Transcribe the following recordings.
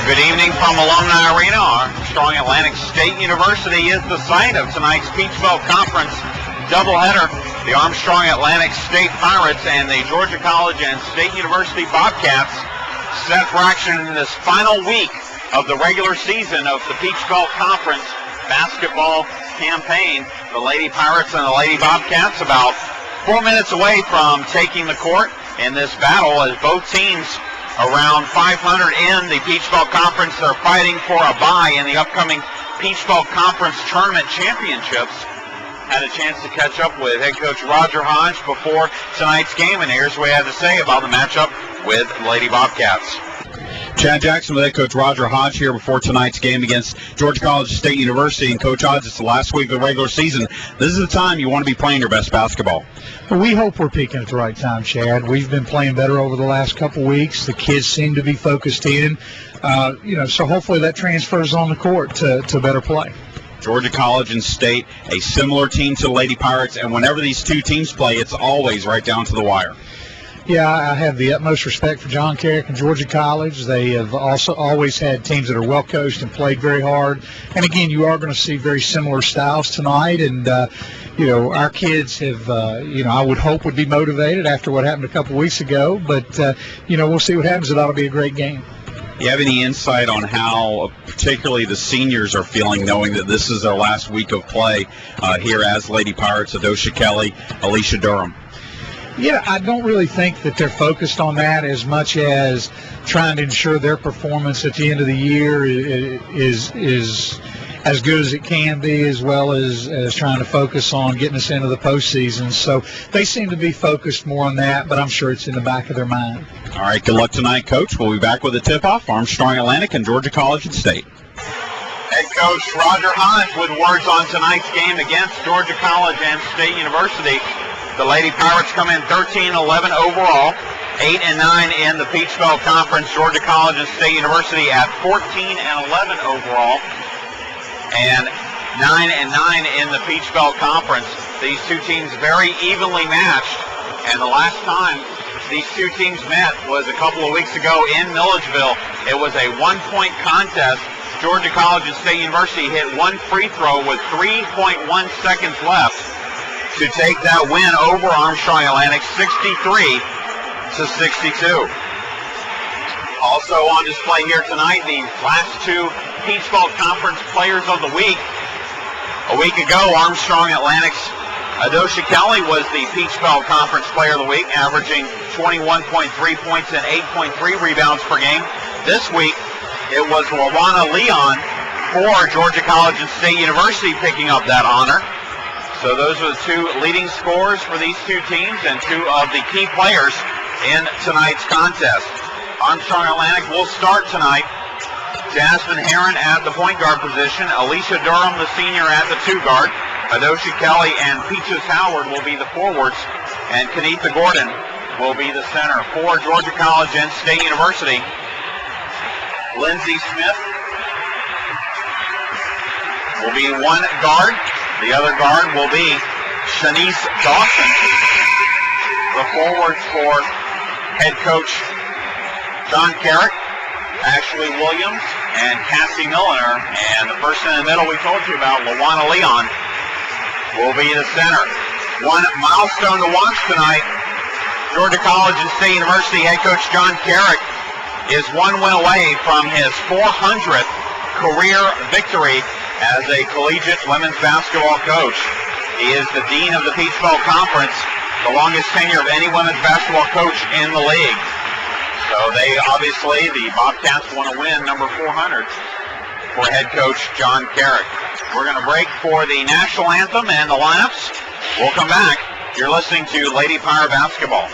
Good evening from Alumni Arena. Armstrong Atlantic State University is the site of tonight's Peach Belt Conference doubleheader. The Armstrong Atlantic State Pirates and the Georgia College and State University Bobcats set for action in this final week of the regular season of the Peach Belt Conference basketball campaign. The Lady Pirates and the Lady Bobcats about 4 minutes away from taking the court in this battle as both teams around 500 in the Peach Belt Conference. They're fighting for a bye in the upcoming Peach Belt Conference Tournament Championships. Had a chance to catch up with head coach Roger Hodge before tonight's game, and here's what he had to say about the matchup with Lady Bobcats. Chad Jackson with head coach Roger Hodge here before tonight's game against Georgia College State University. And Coach Hodge, it's the last week of the regular season. This is the time you want to be playing your best basketball. Well, we hope we're peaking at the right time, Chad. We've been playing better over the last couple weeks. The kids seem to be focused in. So hopefully that transfers on the court to better play. Georgia College and State, a similar team to the Lady Pirates, and whenever these two teams play, it's always right down to the wire. Yeah, I have the utmost respect for John Carrick and Georgia College. They have also always had teams that are well coached and played very hard. And again, you are going to see very similar styles tonight. And our kids have, I would hope would be motivated after what happened a couple weeks ago. But we'll see what happens. It ought to be a great game. You have any insight on how particularly the seniors are feeling, knowing that this is their last week of play here as Lady Pirates? Adosha Kelly, Alicia Durham. Yeah, I don't really think that they're focused on that as much as trying to ensure their performance at the end of the year is as good as it can be, as well as trying to focus on getting us into the postseason. So they seem to be focused more on that, but I'm sure it's in the back of their mind. All right, good luck tonight, Coach. We'll be back with a tip-off. Armstrong Atlantic and Georgia College and State. Head coach Roger Hodge with words on tonight's game against Georgia College and State University. The Lady Pirates come in 13-11 overall, 8-9 in the Peach Belt Conference. Georgia College and State University at 14-11 overall, and 9-9 in the Peach Belt Conference. These two teams very evenly matched, and the last time these two teams met was a couple of weeks ago in Milledgeville. It was a one-point contest. Georgia College and State University hit one free throw with 3.1 seconds left to take that win over Armstrong Atlantic, 63-62. Also on display here tonight, the last two Peach Belt Conference Players of the Week. A week ago, Armstrong Atlantic's Adosha Kelly was the Peach Belt Conference Player of the Week, averaging 21.3 points and 8.3 rebounds per game. This week, it was Lawana Leon for Georgia College and State University picking up that honor. So those are the two leading scorers for these two teams and two of the key players in tonight's contest. Armstrong Atlantic will start tonight. Jasmine Herron at the point guard position. Alicia Durham, the senior, at the two guard. Adosha Kelly and Peaches Howard will be the forwards. And Kenitha Gordon will be the center for Georgia College and State University. Lindsay Smith will be one guard. The other guard will be Shanice Dawson. The forwards for head coach John Carrick, Ashley Williams, and Cassie Milliner. And the person in the middle we told you about, Lawana Leon, will be the center. One milestone to watch tonight. Georgia College and State University head coach John Carrick is one win away from his 400th career victory as a collegiate women's basketball coach. He is the dean of the Peach Belt Conference, the longest tenure of any women's basketball coach in the league. So the Bobcats want to win number 400 for head coach John Carrick. We're going to break for the national anthem and the lineups. We'll come back. You're listening to Lady Pirate Basketball.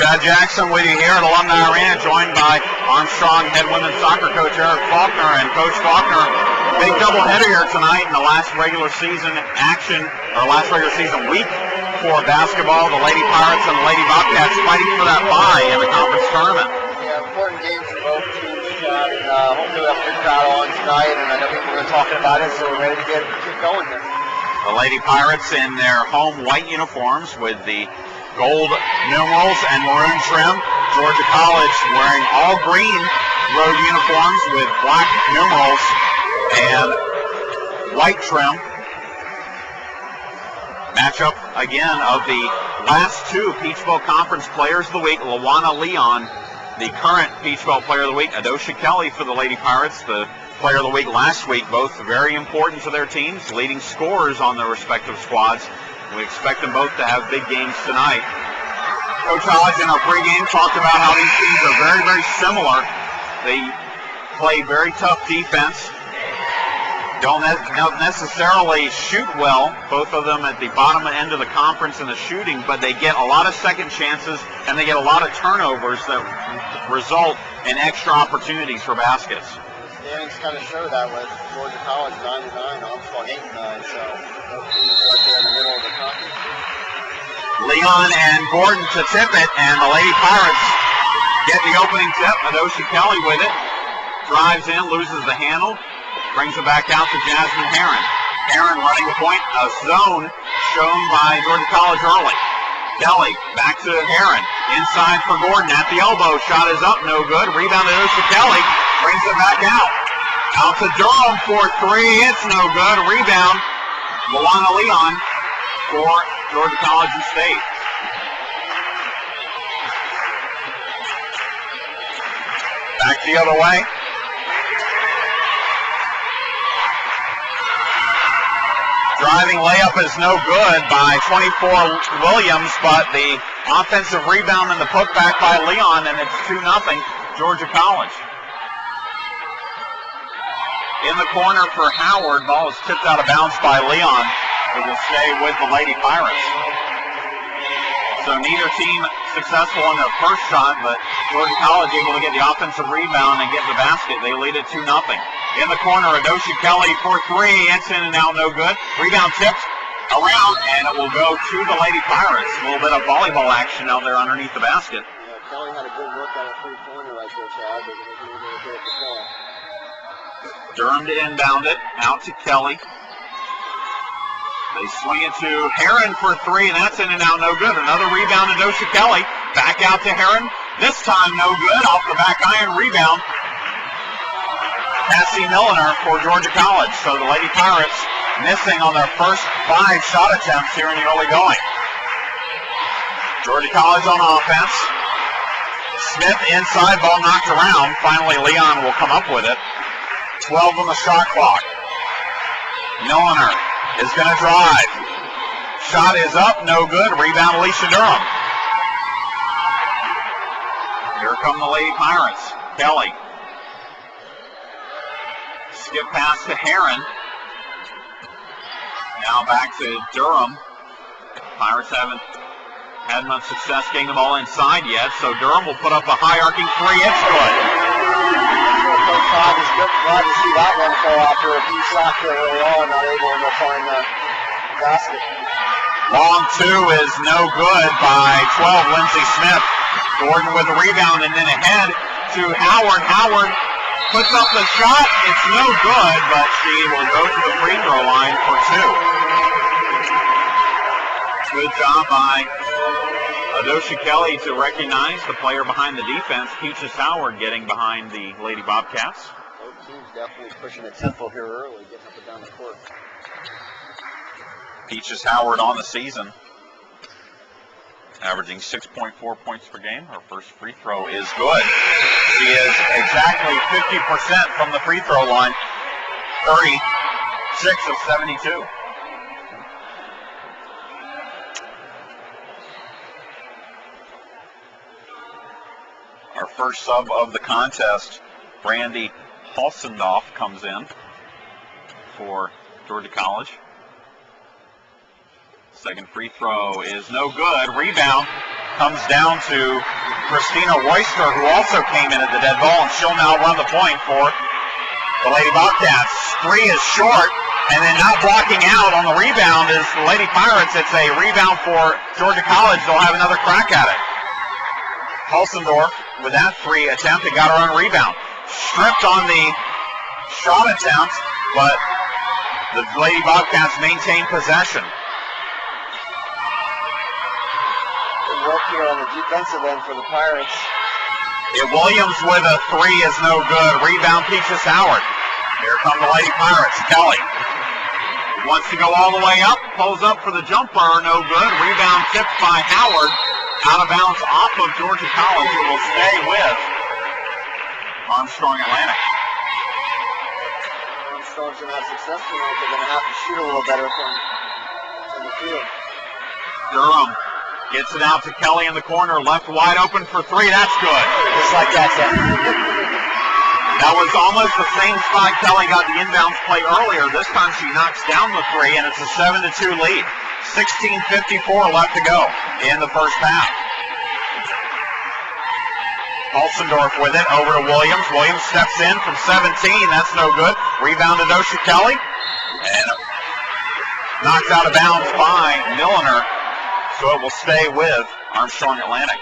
Chad Jackson with you here at Alumni Arena, joined by Armstrong head women's soccer coach Eric Faulkner. And Coach Faulkner, big doubleheader here tonight in the last regular season action, or last regular season week for basketball. The Lady Pirates and the Lady Bobcats fighting for that bye in the conference tournament. Yeah, important games for both teams, Chad, and hopefully we'll have a good crowd on tonight, and I know people are talking about it, so we're ready to keep going here. The Lady Pirates in their home white uniforms with the gold numerals and maroon trim. Georgia College wearing all green road uniforms with black numerals and white trim. Matchup again of the last two Peach Bowl Conference Players of the Week. Lawana Leon, the current Peach Bowl Player of the Week. Adosha Kelly for the Lady Pirates, the Player of the Week last week. Both very important to their teams, leading scorers on their respective squads. We expect them both to have big games tonight. Coach Hodge in our pregame talked about how these teams are very, very similar. They play very tough defense. Don't necessarily shoot well, both of them at the bottom end of the conference in the shooting, but they get a lot of second chances and they get a lot of turnovers that result in extra opportunities for baskets. Standings kind of show that with Georgia College 9-9, Armstrong 8-9, so both teams right there in the middle of the conference. Leon and Gordon to tip it, and the Lady Pirates get the opening tip. Adosha Kelly with it. Drives in, loses the handle, brings it back out to Jasmine Heron. Heron running the point, a zone shown by Georgia College early. Kelly back to Heron, inside for Gordon at the elbow. Shot is up, no good. Rebound to Adosha Kelly, brings it back out. Out to Durham for three, it's no good. Rebound, Lawana Leon for Georgia College and State. Back the other way. Driving layup is no good by 24 Williams, but the offensive rebound and the putback by Leon, and it's 2-0 Georgia College. In the corner for Howard, ball is tipped out of bounds by Leon. It will stay with the Lady Pirates. So neither team successful on their first shot, but Georgia College able to get the offensive rebound and get the basket. They lead it 2-0. In the corner, Adosha Kelly for three. It's in and out, no good. Rebound tipped around, and it will go to the Lady Pirates. A little bit of volleyball action out there underneath the basket. Yeah, Kelly had a good look at a three-pointer right there, Chad, but he wasn't able to get it to fall. Durham to inbound it, out to Kelly. They swing it to Heron for three, and that's in and out, no good. Another rebound to Adosha Kelly. Back out to Heron. This time, no good. Off the back iron rebound. Cassie Milliner for Georgia College. So the Lady Pirates missing on their first 5 shot attempts here in the early going. Georgia College on offense. Smith inside, ball knocked around. Finally, Leon will come up with it. 12 on the shot clock. Milliner is going to drive. Shot is up, no good. Rebound, Alicia Durham. Here come the Lady Pirates. Kelly. Skip pass to Heron. Now back to Durham. Pirates haven't had much success getting the ball inside yet, so Durham will put up a high arcing three. It's good. Coach Todd is glad to see that one fall after a few shots there early on, not able to find the basket. Long two is no good by 12, Lindsey Smith. Gordon with the rebound and then ahead to Howard. Howard puts up the shot. It's no good, but she will go to the free throw line for 2. Good job by Adosha Kelly to recognize the player behind the defense. Peaches Howard getting behind the Lady Bobcats. Both teams definitely pushing a tempo here early, getting up and down the court. Peaches Howard on the season, averaging 6.4 points per game. Her first free throw is good. She is exactly 50% from the free throw line, 36 of 72. Our first sub of the contest, Brandy Halsendorf, comes in for Georgia College. Second free throw is no good. Rebound comes down to Christina Royster, who also came in at the dead ball, and she'll now run the point for the Lady Bobcats. Three is short, and then not blocking out on the rebound is the Lady Pirates. It's a rebound for Georgia College. They'll have another crack at it. Hulsendorf with that free attempt and got her own rebound. Stripped on the shot attempt, but the Lady Bobcats maintain possession. Good work here on the defensive end for the Pirates. Williams with a three is no good. Rebound, Peaches Howard. Here come the Lady Pirates. Kelly wants to go all the way up. Pulls up for the jumper. No good. Rebound tipped by Howard. Out of bounds off of Georgia College. It will stay with Armstrong Atlantic. Armstrong's going to have success tonight. They're going to have to shoot a little better from the field. Durham gets it out to Kelly in the corner. Left wide open for three. That's good. Just like that, Seth. That was almost the same spot Kelly got the inbounds play earlier. This time she knocks down the three, and it's a 7-2 lead. 16:54 left to go in the first half. Hulsendorf with it over to Williams. Williams steps in from 17. That's no good. Rebound to Dosha Kelly. And knocked out of bounds by Milliner. So it will stay with Armstrong Atlantic.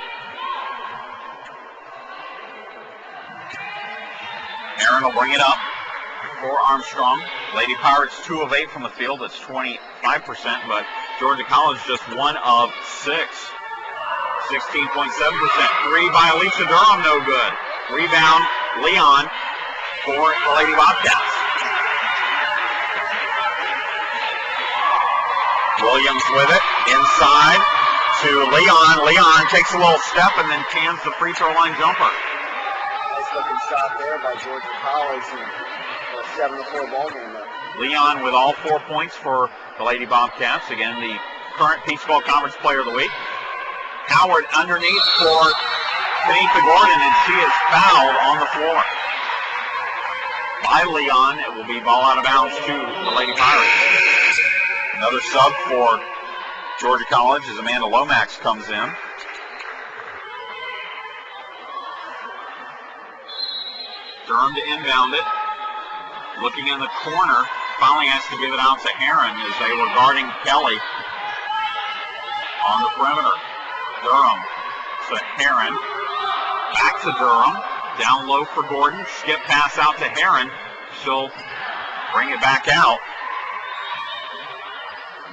Aaron will bring it up for Armstrong. Lady Pirates 2 of 8 from the field. That's 25%, but Georgia College just 1 of 6. 16.7%. Three by Alicia Durham, no good. Rebound, Leon for the Lady Bobcats. Williams with it, inside to Leon. Leon takes a little step and then cans the free throw line jumper. Nice looking shot there by Georgia College, and a 7-4 ball game there. Leon with all 4 points for the Lady Bobcats. Again, the current Peach Bowl Conference Player of the Week. Howard underneath for Tanisha Gordon, and she is fouled on the floor by Leon. It will be ball out of bounds to the Lady Pirates. Another sub for Georgia College as Amanda Lomax comes in. Durham to inbound it. Looking in the corner, finally has to give it out to Heron as they were guarding Kelly on the perimeter. Durham to Heron. Back to Durham. Down low for Gordon. Skip pass out to Heron. She'll bring it back out.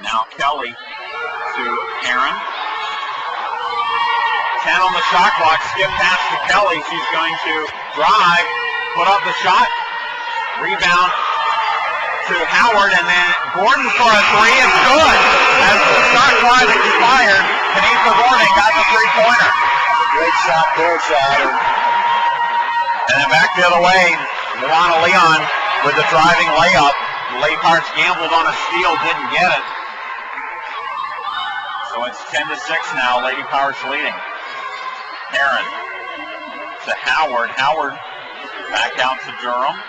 Now Kelly to Heron. 10 on the shot clock. Skip pass to Kelly. She's going to drive. Put up the shot. Rebound to Howard, and then Gordon for a three. It's good. As the shot clock expired, Tanisha Gordon got the three-pointer. Great shot there, Chad. And then back the other way, Luana Leon with the driving layup. The Lady Pirates gambled on a steal, didn't get it. So it's 10-6 now. Lady Pirates leading. Heron to Howard. Howard back out to Durham.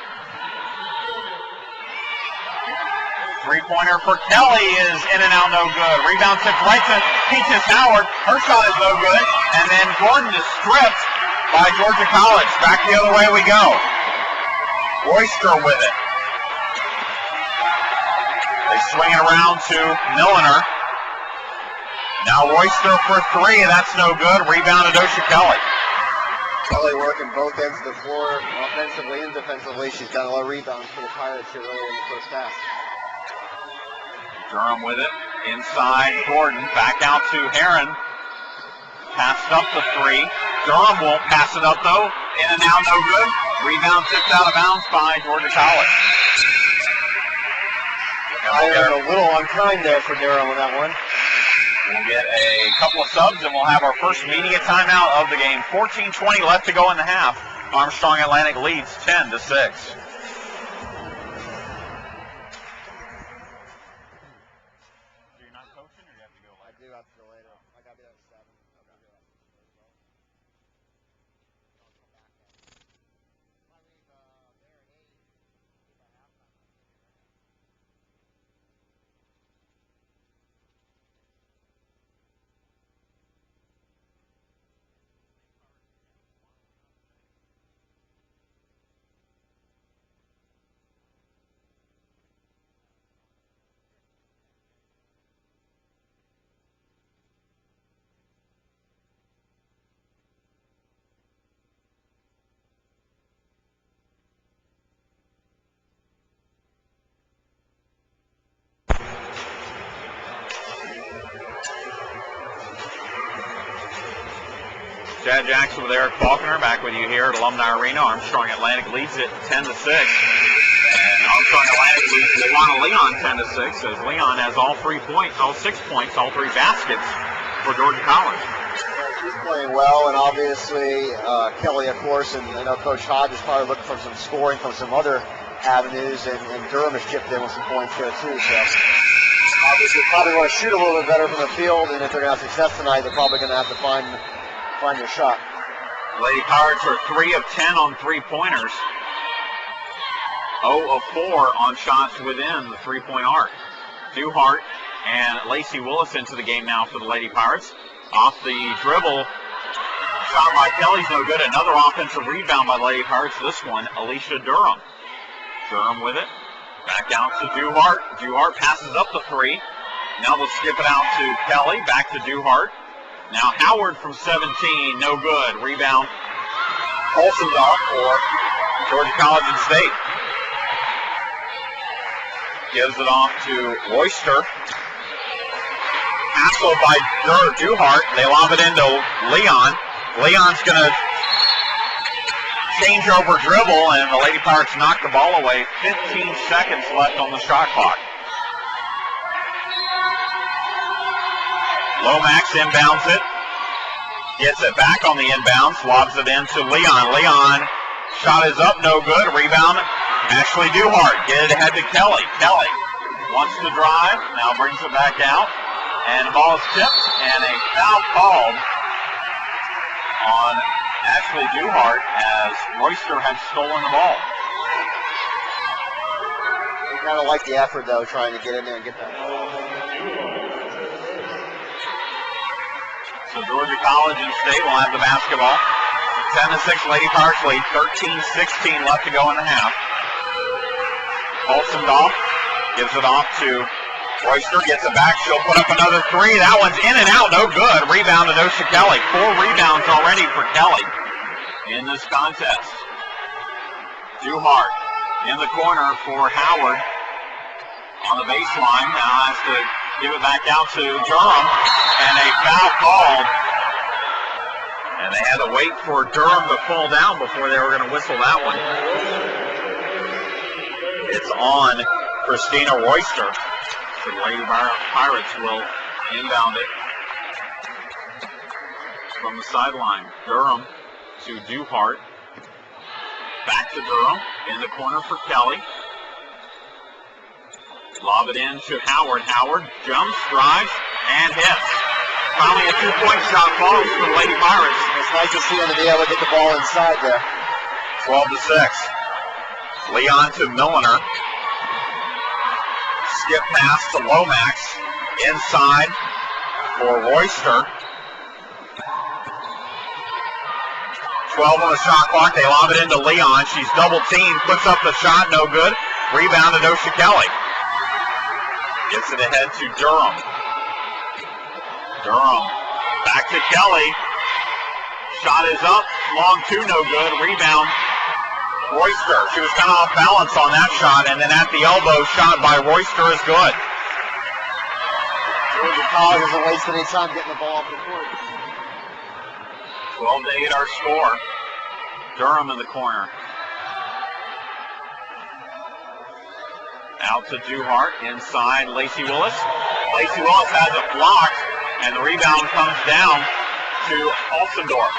Three-pointer for Kelly is in and out, no good. Rebound tipped right to Peaches Howard. Her shot is no good. And then Gordon is stripped by Georgia College. Back the other way we go. Royster with it. They swing it around to Milliner. Now Royster for three. That's no good. Rebound to Dosha Kelly. Kelly working both ends of the floor, offensively and defensively. She's got a lot of rebounds for the Pirates here early in the first half. Durham with it. Inside Gordon. Back out to Heron. Passed up the three. Durham won't pass it up though. In and out, no good. Rebound tipped out of bounds by Georgia College. A little unkind there for Durham on that one. We'll get a couple of subs and we'll have our first media timeout of the game. 14:20 left to go in the half. Armstrong Atlantic leads 10-6. Chad Jackson with Eric Faulkner back with you here at Alumni Arena. Armstrong Atlantic leads it 10-6. And Armstrong Atlantic leads Leon 10-6 as Leon has all 3 points, all 6 points, all 3 baskets for Georgia College. She's playing well, and obviously Kelly, of course, and I know Coach Hodge is probably looking for some scoring from some other avenues, and Durham has chipped in with some points there too. So obviously probably want to shoot a little bit better from the field, and if they're going to have success tonight, they're probably going to have to find their shot. Lady Pirates are 3 of 10 on 3-pointers, 0 of 4 on shots within the 3-point arc. Duhart and Lacey Willis into the game now for the Lady Pirates. Off the dribble, shot by Kelly's no good. Another offensive rebound by the Lady Pirates. This one, Alicia Durham. Durham with it. Back out to Duhart. Duhart passes up the 3. Now they'll skip it out to Kelly. Back to Duhart. Now Howard from 17, no good. Rebound, Olsendorf for Georgia College and State. Gives it off to Royster. Hassled by Duhart. They lob it into Leon. Leon's going to change over dribble, and the Lady Pirates knock the ball away. 15 seconds left on the shot clock. Lomax inbounds it. Gets it back on the inbounds. Lobs it into Leon. Leon, shot is up, no good. Rebound, Ashley Duhart. Get it ahead to Kelly. Kelly wants to drive. Now brings it back out. And the ball is tipped, and a foul called on Ashley Duhart as Royster had stolen the ball. We kind of like the effort, though, trying to get in there and get that. So Georgia College and State will have the basketball. 10-6 Lady Pirates lead. 13-16 left to go in the half. Olsendorf gives it off to Royster, gets it back. She'll put up another 3. That one's in and out, no good. Rebound to Dosha Kelly. 4 rebounds already for Kelly in this contest. Duhart in the corner for Howard on the baseline. Now has to give it back out to Durham, and a foul called. And they had to wait for Durham to fall down before they were going to whistle that one. It's on Christina Royster. The Lady Pirates will inbound it from the sideline. Durham to Duhart. Back to Durham. In the corner for Kelly. Lob it in to Howard. Howard jumps, drives, and hits. Finally a 2-point shot falls for the Lady Pirates. It's nice to see them to be able to get the ball inside there. 12-6. Leon to Milliner. Skip pass to Lomax. Inside for Royster. 12 on the shot clock. They lob it into Leon. She's double teamed. Puts up the shot. No good. Rebound to Dosha Kelly. Gets it ahead to Durham. Durham. Back to Kelly. Shot is up. Long 2. No good. Rebound. Royster. She was kind of off balance on that shot, and then at the elbow, shot by Royster is good. Georgia College doesn't waste any time getting the ball up the court. 12-8 our score. Durham in the corner. Out to Duhart. Inside, Lacey Willis. Lacey Willis has it blocked, and the rebound comes down to Olsendorf.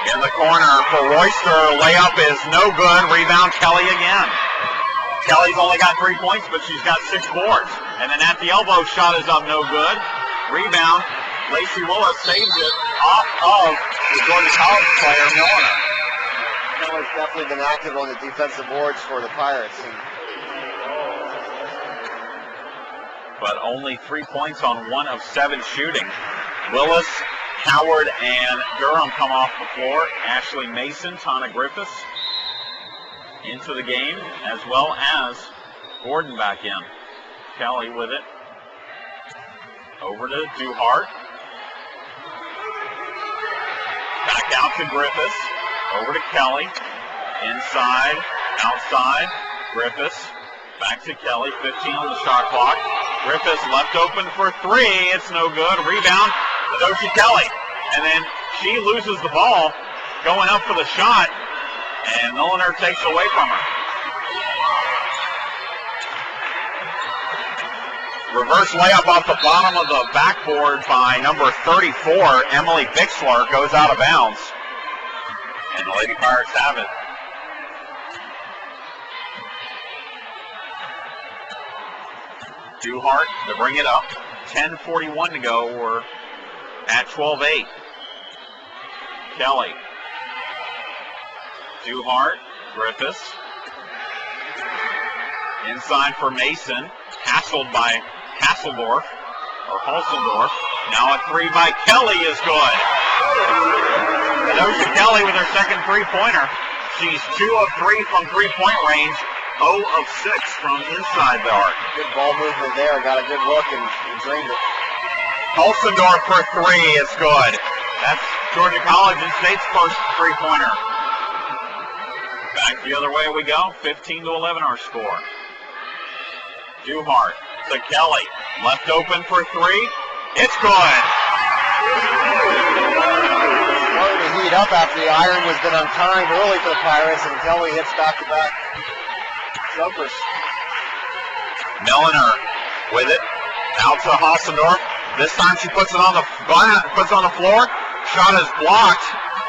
In the corner for Royster. Layup is no good. Rebound Kelly again. Kelly's only got 3 points, but she's got 6 boards. And then at the elbow, shot is up, no good. Rebound. Lacey Willis saves it off of the Georgia College player, Milliner. Kelly's definitely been active on the defensive boards for the Pirates. But only 3 points on 1 of 7 shooting. Willis, Howard, and Durham come off the floor. Ashley Mason, Tana Griffiths into the game, as well as Gordon back in. Kelly with it. Over to Duhart. Back out to Griffiths. Over to Kelly. Inside, outside. Griffiths. Back to Kelly. 15 on the shot clock. Griffiths left open for three. It's no good. Rebound to Doshi Kelly. And then she loses the ball going up for the shot, and Milliner takes it away from her. Reverse layup off the bottom of the backboard by number 34, Emily Bixler, goes out of bounds. And the Lady Pirates have it. Duhart to bring it up. 10:41 to go. We're at 12-8. Kelly. Duhart. Griffiths. Inside for Mason. Hassled by Hasseldorf. Or Halsendorf. Now a three by Kelly is good. Doshi Kelly with her second three-pointer. She's 2 of 3 from three-point range. 0 of 6 from inside the arc. Good ball movement there. Got a good look and drained it. Halsendorf for three. It's good. That's Georgia College's State's first three-pointer. Back the other way we go. 15-11 our score. Duhart to Kelly. Left open for three. It's good. Starting to heat up after the iron was been unkind early for the Pirates, and Kelly hits back-to-back jumpers. Milliner with it. Out to Hassendorf. This time she puts it on the floor. Shot is blocked.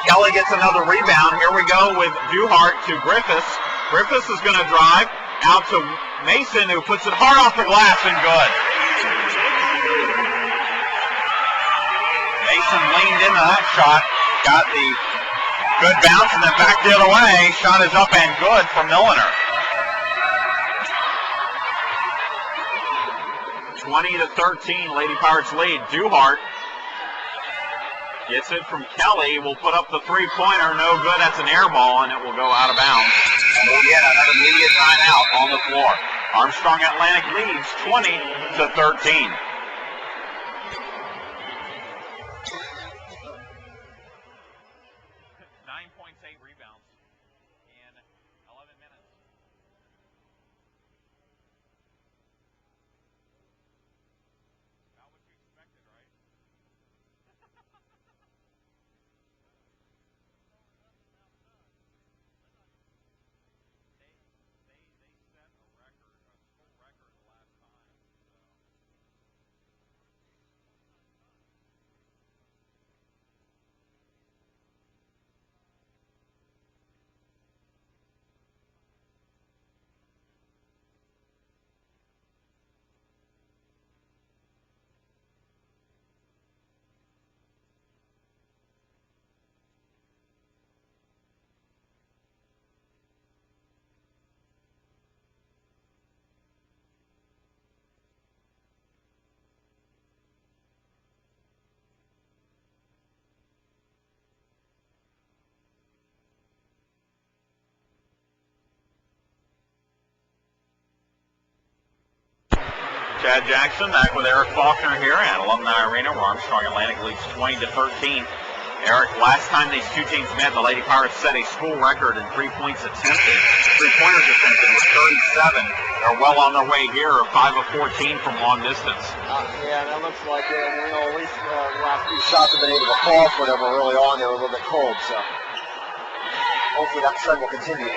Kelly gets another rebound. Here we go with Duhart to Griffiths. Griffiths is going to drive out to Mason, who puts it hard off the glass and good. Mason leaned into that shot, got the good bounce, and then back the other way. Shot is up and good for Milliner. 20-13, Lady Pirates lead. Duhart gets it from Kelly. Will put up the three-pointer. No good. That's an air ball, and it will go out of bounds. And we'll get another immediate timeout on the floor. Armstrong Atlantic leads 20-13. Chad Jackson back with Eric Faulkner here at Alumni Arena, where Armstrong Atlantic leads 20-13. Eric, last time these two teams met, the Lady Pirates set a school record in 3 points attempted. 3-pointers attempted with 37. They're well on their way here, 5 of 14 from long distance. Yeah, that looks like it. And, at least the last few shots have been able to fall for them early on. They were a little bit cold, so hopefully that trend will continue.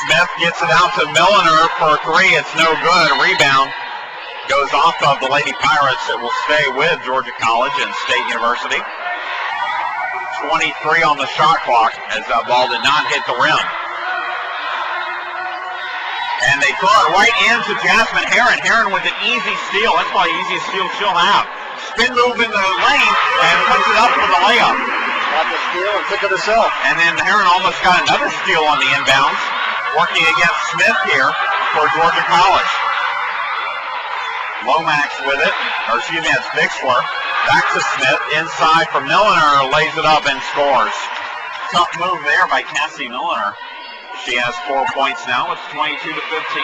Smith gets it out to Milliner for three. It's no good. Rebound goes off of the Lady Pirates. It will stay with Georgia College and State University. 23 on the shot clock as that ball did not hit the rim. And they throw it right into Jasmine Heron. Heron with an easy steal. That's probably the easiest steal she'll have. Spin move in the lane and puts it up for the layup. Got the steal and took it herself. And then Heron almost got another steal on the inbounds. Working against Smith here for Georgia College. Lomax with it, or excuse me, that's Bixler. Back to Smith, inside for Milliner, lays it up and scores. Tough move there by Cassie Milliner. She has 4 points now. It's 22-15.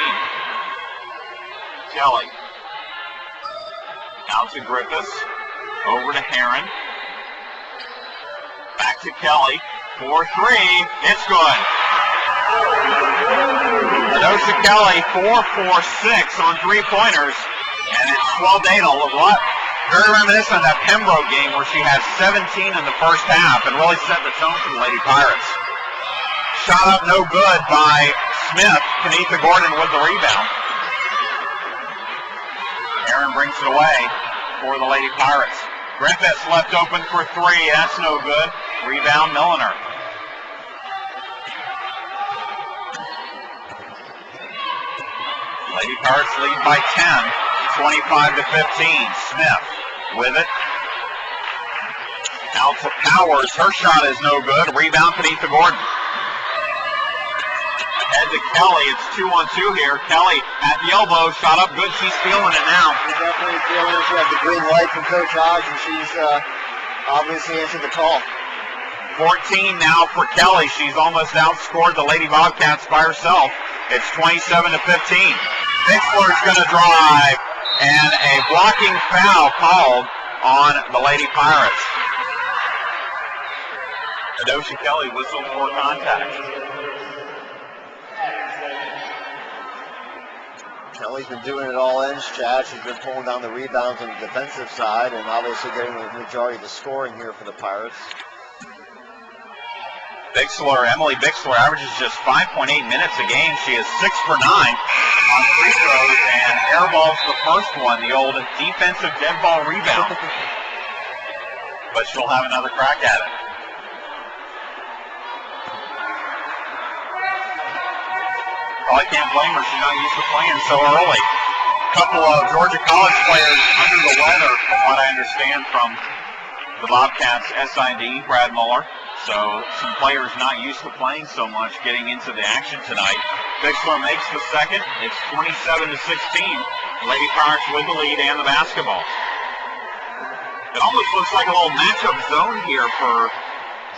Kelly. Out to Griffiths. Over to Heron. Back to Kelly. 4-3. It's good. Dosha Kelly 4-for-6 on three-pointers, and it's 12-8. A lot very reminiscent of that Pembroke game where she had 17 in the first half and really set the tone for the Lady Pirates. Shot up no good by Smith. Kenitha Gordon with the rebound. Aaron brings it away for the Lady Pirates. Griffiths left open for three. That's no good. Rebound Milliner. Lady Pirates lead by 10, 25-15. Smith with it. Out to Powers. Her shot is no good. Rebound Kenitha Gordon. Ahead to Kelly. It's 2-on-2 here. Kelly at the elbow. Shot up good. She's feeling it now. She's definitely feeling it. She has the green light from Coach Hodge, and she's obviously answered the call. 14 now for Kelly. She's almost outscored the Lady Bobcats by herself. It's 27-15. Bixler's going to drive, and a blocking foul called on the Lady Pirates. Dosha Kelly whistled for contact. Kelly's been doing it all ends, Chad. She's been pulling down the rebounds on the defensive side and obviously getting the majority of the scoring here for the Pirates. Emily Bixler averages just 5.8 minutes a game. She is 6 for 9 on free throws and airballs the first one, the old defensive dead ball rebound. But she'll have another crack at it. Probably can't blame her. She's not used to playing so early. A couple of Georgia College players under the weather, from what I understand from the Bobcats SID, Brad Muller. So some players not used to playing so much getting into the action tonight. Bixler makes the second. It's 27-16. Lady Pirates with the lead and the basketball. It almost looks like a little matchup zone here for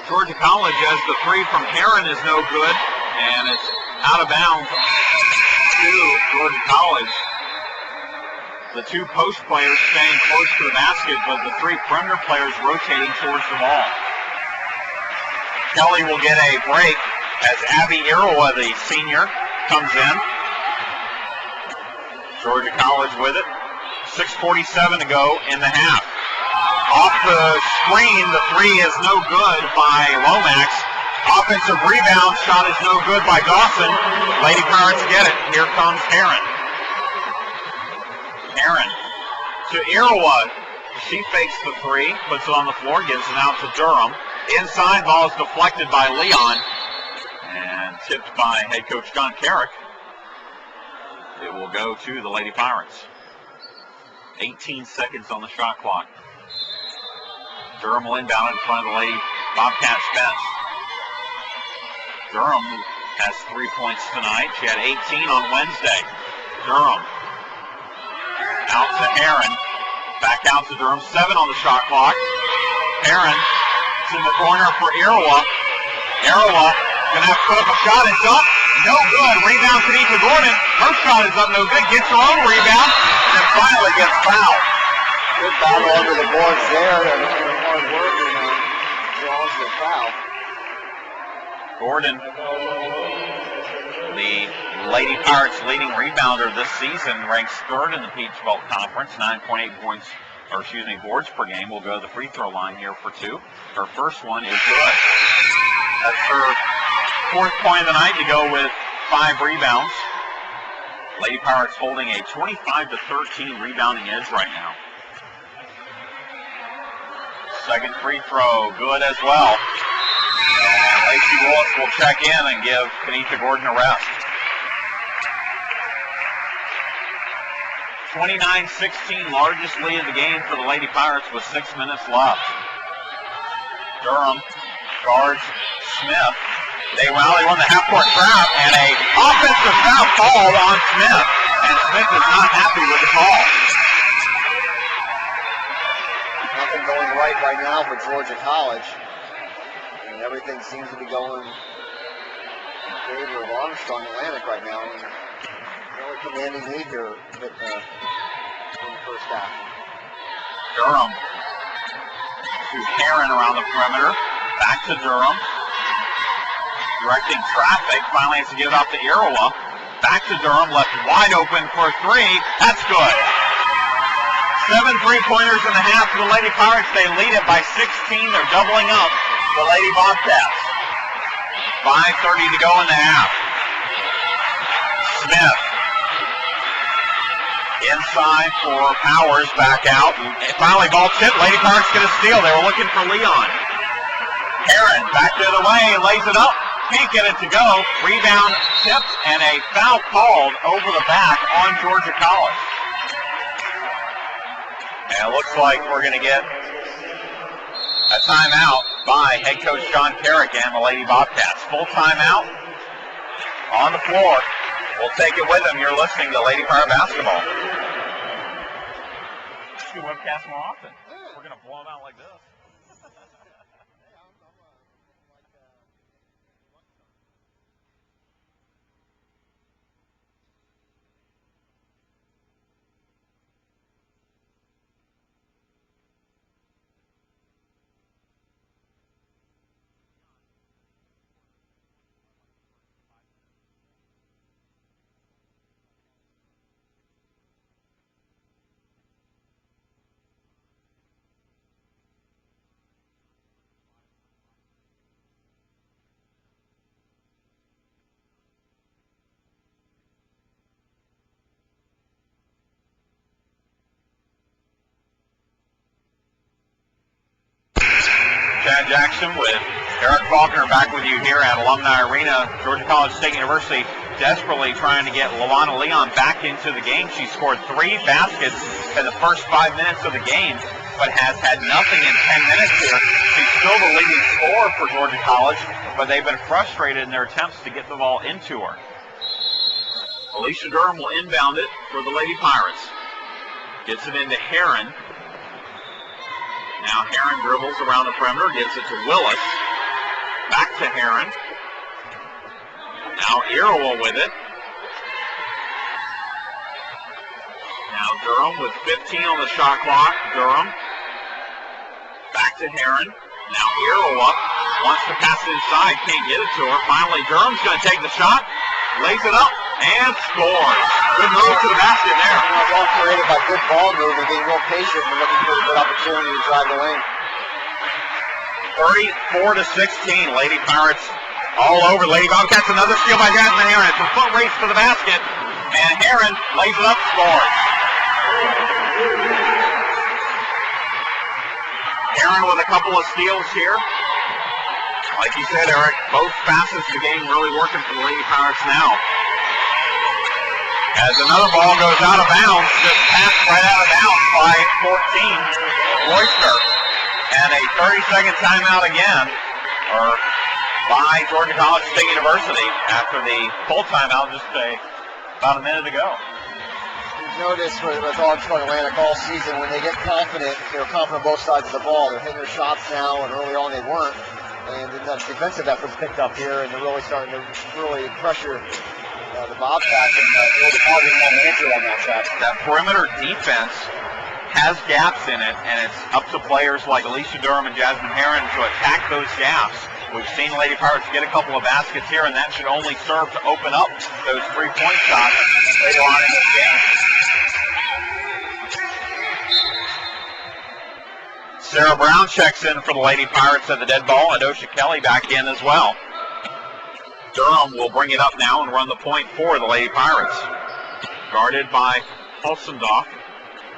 Georgia College as the three from Heron is no good. And it's out of bounds to Georgia College. The two post players staying close to the basket, but the three perimeter players rotating towards the ball. Kelly will get a break as Abby Irawa, the senior, comes in. Georgia College with it. 6:47 to go in the half. Off the screen, the three is no good by Lomax. Offensive rebound shot is no good by Dawson. Lady Pirates get it. Here comes Heron. Heron to Irawa. She fakes the three, puts it on the floor, gives it out to Durham. Inside, ball is deflected by Leon and tipped by head coach John Carrick. It will go to the Lady Pirates. 18 seconds on the shot clock. Durham will inbound in front of the Lady Bobcats bench. Durham has 3 points tonight. She had 18 on Wednesday. Durham out to Heron. Back out to Durham. 7 on the shot clock. Heron in the corner for Irawa. Irawa gonna have to put up a shot. It's up. No good. Rebound to Kenitha Gordon. Her shot is up no good. Gets her own rebound. And then finally gets fouled. Good battle under the boards there. And hard work and draws the foul. Gordon, the Lady Pirates leading rebounder this season, ranks third in the Peach Belt Conference, 9.8 points, or excuse me, boards per game. Will go to the free throw line here for two. Her first one is good. That's her fourth point of the night to go with 5 rebounds. Lady Pirates holding a 25-13 rebounding edge right now. Second free throw, good as well. And Lacey Willis will check in and give Kenitha Gordon a rest. 29-16, largest lead of the game for the Lady Pirates with 6 minutes left. Durham guards Smith. They rally on the half-court trap, and a offensive foul called on Smith. And Smith is not happy with the call. Nothing going right now for Georgia College. And everything seems to be going in favor of Armstrong Atlantic right now. And really commanding lead here in the first half. Durham to Heron around the perimeter. Back to Durham. Directing traffic. Finally has to give it out to Irawa. Back to Durham, left wide open for three. That's good. 7 3-pointers in the half for the Lady Pirates. They lead it by 16. They're doubling up the Lady Bobcats. 5:30 to go in the half. Smith. Inside for Powers, back out. And finally, ball tipped. Lady Pirates get a steal. They were looking for Leon. Heron back the other way, lays it up. Can't get it to go. Rebound tipped and a foul called over the back on Georgia College. And it looks like we're going to get a timeout by head coach John Carrick and the Lady Bobcats. Full timeout on the floor. We'll take it with them. You're listening to Lady Pirate Basketball. Let's do webcasts more often. We're going to blow them out like this. Chad Jackson with Eric Faulkner back with you here at Alumni Arena. Georgia College State University desperately trying to get Lawana Leon back into the game. She scored 3 baskets in the first 5 minutes of the game, but has had nothing in 10 minutes here. She's still the leading scorer for Georgia College, but they've been frustrated in their attempts to get the ball into her. Alicia Durham will inbound it for the Lady Pirates. Gets it into Heron. Now Heron dribbles around the perimeter, gives it to Willis. Back to Heron. Now Iroha with it. Now Durham with 15 on the shot clock. Durham. Back to Heron. Now Iroha wants to pass it inside, can't get it to her. Finally Durham's going to take the shot. Lays it up and scores. Good move to the basket there. Well created by good ball movement, being real patient and looking for a good opportunity to drive the lane. 34-16. Lady Pirates all over. Lady Bobcats, another steal by Jasmine Heron. It's a foot race to the basket. And Heron lays it up, scores. Heron with a couple of steals here. Like you said, Eric, both facets of the game really working for the Lady Pirates now. As another ball goes out of bounds, just passed right out of bounds by 14, Royster. And a 30-second timeout again, or by Georgia College State University after the full timeout just about a minute ago. You've noticed with Armstrong Atlantic all season, when they get confident, they're confident on both sides of the ball. They're hitting their shots now, and early on they weren't. And then that defensive effort's picked up here, and they're really starting to pressure the Bobcats, and Georgia College didn't have an answer on that shot. That perimeter defense has gaps in it, and it's up to players like Alicia Durham and Jasmine Heron to attack those gaps. We've seen Lady Pirates get a couple of baskets here, and that should only serve to open up those three-point shots later on in this game. Sarah Brown checks in for the Lady Pirates at the dead ball, and Osha Kelly back in as well. Durham will bring it up now and run the point for the Lady Pirates. Guarded by Hulsendorf.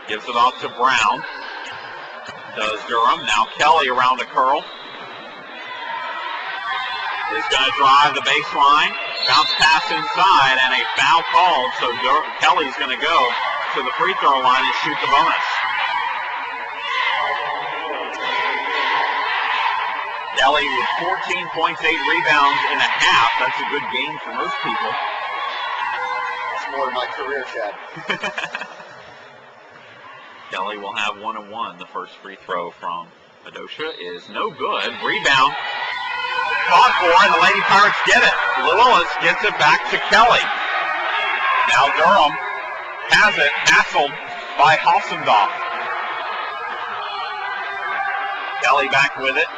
Gives it off to Brown. Does Durham. Now Kelly around the curl. Is going to drive the baseline. Bounce pass inside and a foul called. So Kelly's going to go to the free throw line and shoot the bonus. Kelly with 14 points, 8 rebounds in a half. That's a good game for most people. That's more than my career, Chad. Kelly will have 1-1. The first free throw from Adosha is no good. Rebound. Fought for, and the Lady Pirates get it. Lillis gets it back to Kelly. Now Durham has it, hassled by Hulsendorf. Kelly back with it.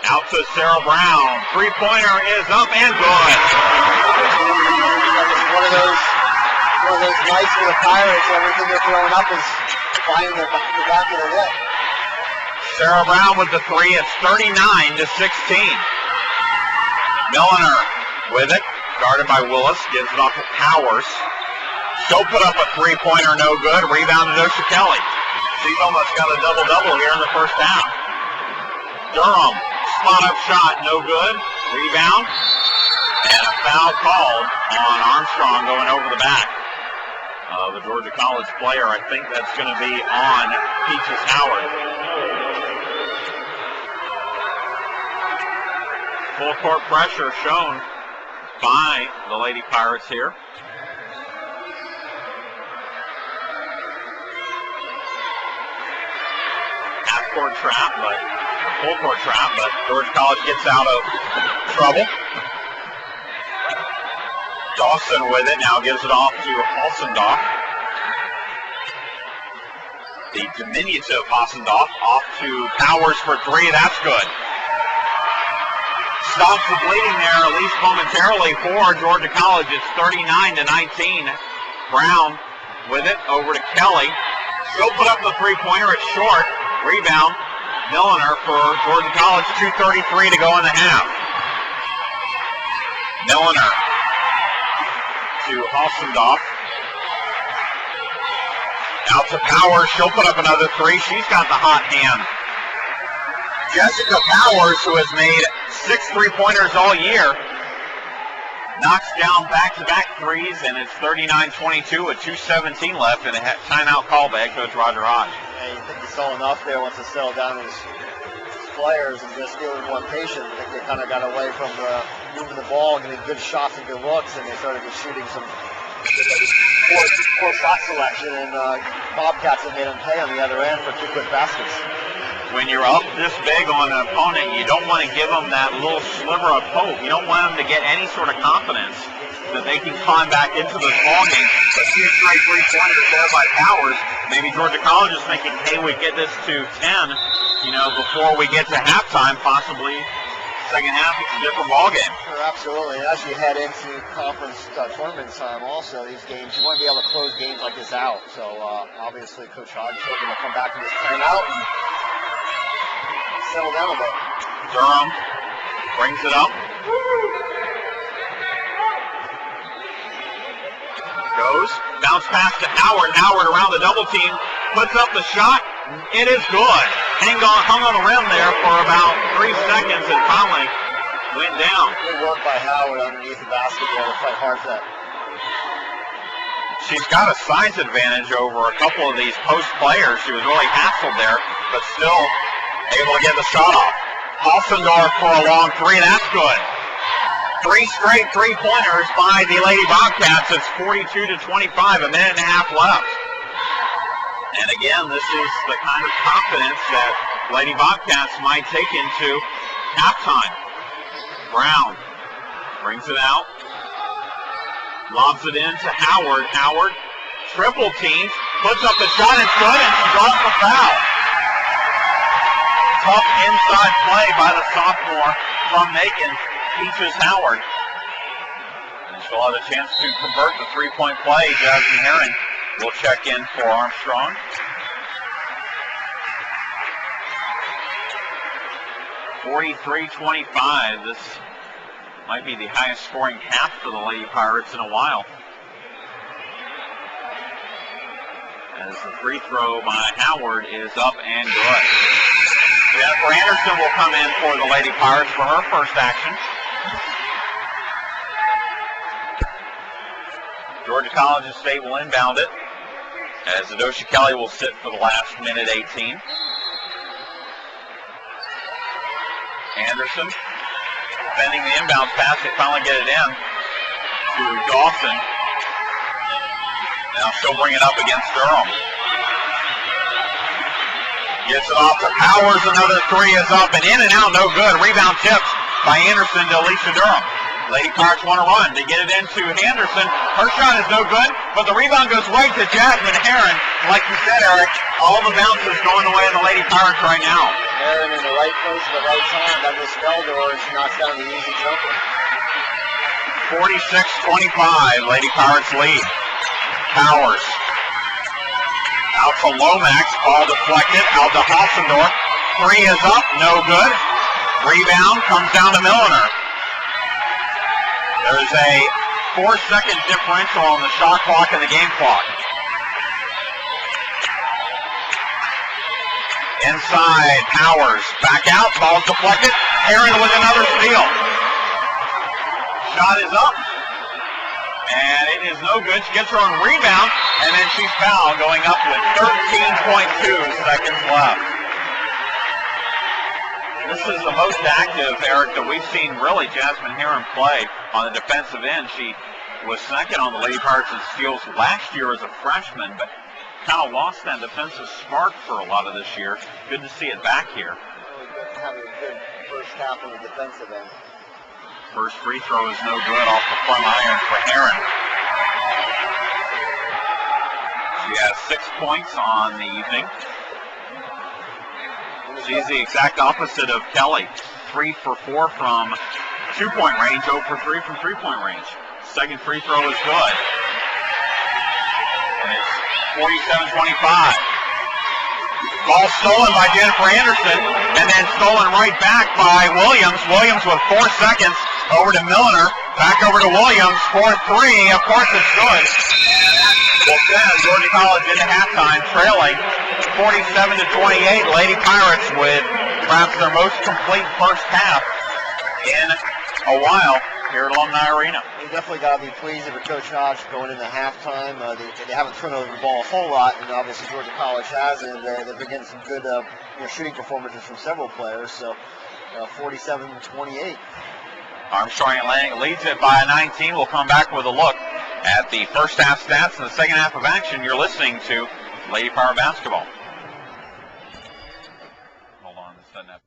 Out to Sarah Brown. Three-pointer is up and good. One of those those nights for the Pirates. Everything they're throwing up is finding the back of the net. Sarah Brown with the three. It's 39-16. Milliner with it, guarded by Willis, gives it off to Powers. She'll put up a three-pointer, no good. Rebound to Dosha Kelly. She's almost got a double-double here in the first half. Durham, spot-up shot, no good. Rebound, and a foul called on Armstrong going over the back of a Georgia College player. I think that's going to be on Peaches Howard. Full court pressure shown by the Lady Pirates here. Half court trap, but full court trap, but Georgia College gets out of trouble. Dawson with it, now gives it off to Hassendorf. The diminutive Hassendorf off to Powers for three, that's good. Stops the bleeding there, at least momentarily, for Georgia College. It's 39-19. Brown with it, over to Kelly. She'll put up the three-pointer, it's short. Rebound, Milliner for Georgia College, 2:33 to go in the half. Milliner to Hassendorf. Out to Powers, she'll put up another three. She's got the hot hand. Jessica Powers, who has made 6 three-pointers all year, knocks down back-to-back threes, and it's 39-22 with 2:17 left and a timeout call by head coach Roger Hodge. Yeah, you think he saw enough there once to settle down his players and just be a little more patient. I think they kind of got away from moving the ball, getting good shots and good looks, and they started just shooting some poor shot selection, and Bobcats have made them pay on the other end for 2 quick baskets. When you're up this big on an opponent, you don't want to give them that little sliver of hope. You don't want them to get any sort of confidence that they can climb back into this ballgame. But 2 straight three-pointers there by Powers. Maybe Georgia College is thinking, hey, we get this to 10, before we get to halftime, possibly second half, it's a different ballgame. Sure, absolutely. And as you head into conference tournament time also, these games, you want to be able to close games like this out. So obviously Coach Hodge is hoping to come back from this timeout and settle down a bit. Durham brings it up. Goes, bounce pass to Howard. Howard around the double team, puts up the shot. It is good. Hung on the rim there for about 3 seconds and finally went down. Good work by Howard underneath the basketball to fight hard for that. She's got a size advantage over a couple of these post players. She was really hassled there, but still able to get the shot off. Hassendorf for a long three, that's good. 3 straight three-pointers by the Lady Bobcats. It's 42-25, a minute and a half left. And again, this is the kind of confidence that Lady Bobcats might take into halftime. Brown brings it out. Lobs it in to Howard. Howard, triple teams, puts up the shot, it's good, and she draws the foul. Tough inside play by the sophomore from Macon, Peaches Howard. And she'll have a chance to convert the three-point play. Jasmine Herring will check in for Armstrong. (43-25). This might be the highest scoring half for the Lady Pirates in a while. As the free throw by Howard is up and good. Jennifer Anderson will come in for the Lady Pirates for her first action. Georgia College State will inbound it, as Adosha Kelly will sit for the last minute 18. Anderson defending the inbound pass. They finally get it in to Dawson. Now she'll bring it up against Durham. Gets it off to Powers. Another three is up and in and out. No good. Rebound tipped by Anderson to Alicia Durham. Lady Pirates want to run. They get it into Anderson. Her shot is no good, but the rebound goes right to Jasmine Herring. Like you said, Eric, all the bounces going the way of the Lady Pirates right now. Herring in the right place at the right time. That was spelled her, and she knocks down the easy jumper. 46-25, Lady Pirates lead. Powers. Out to Lomax. Ball deflected. Out to Hossendorf. Three is up. No good. Rebound comes down to Milliner. There's a 4-second differential on the shot clock and the game clock. Inside, Powers, back out, ball's deflected. Aaron with another steal. Shot is up, and it is no good. She gets her own rebound, and then she's fouled, going up with 13.2 seconds left. This is the most active, Eric, that we've seen really Jasmine Heron play on the defensive end. She was second on the Lady Pirates in steals last year as a freshman, but kind of lost that defensive spark for a lot of this year. Good to see it back here. Really good to have a good first half on the defensive end. First free throw is no good off the front iron for Heron. She has 6 points on the evening. She's the exact opposite of Kelly. 3 for 4 from 2-point range, 0 for 3 from 3-point range. Second free throw is good. And it's 47-25. Ball stolen by Jennifer Anderson, and then stolen right back by Williams. Williams with 4 seconds over to Milliner. Back over to Williams for 3. Of course it's good. Well, Georgia College into halftime, trailing 47-28. Lady Pirates with perhaps their most complete first half in a while here at Alumni Arena. They definitely got to be pleased with Coach Hodge going into halftime. They haven't turned over the ball a whole lot, and obviously Georgia College has, and they've been getting some good shooting performances from several players. So 47-28. Armstrong Atlantic leads it by 19. We'll come back with a look at the first half stats and the second half of action. You're listening to Lady Power Basketball. Hold on, this doesn't have.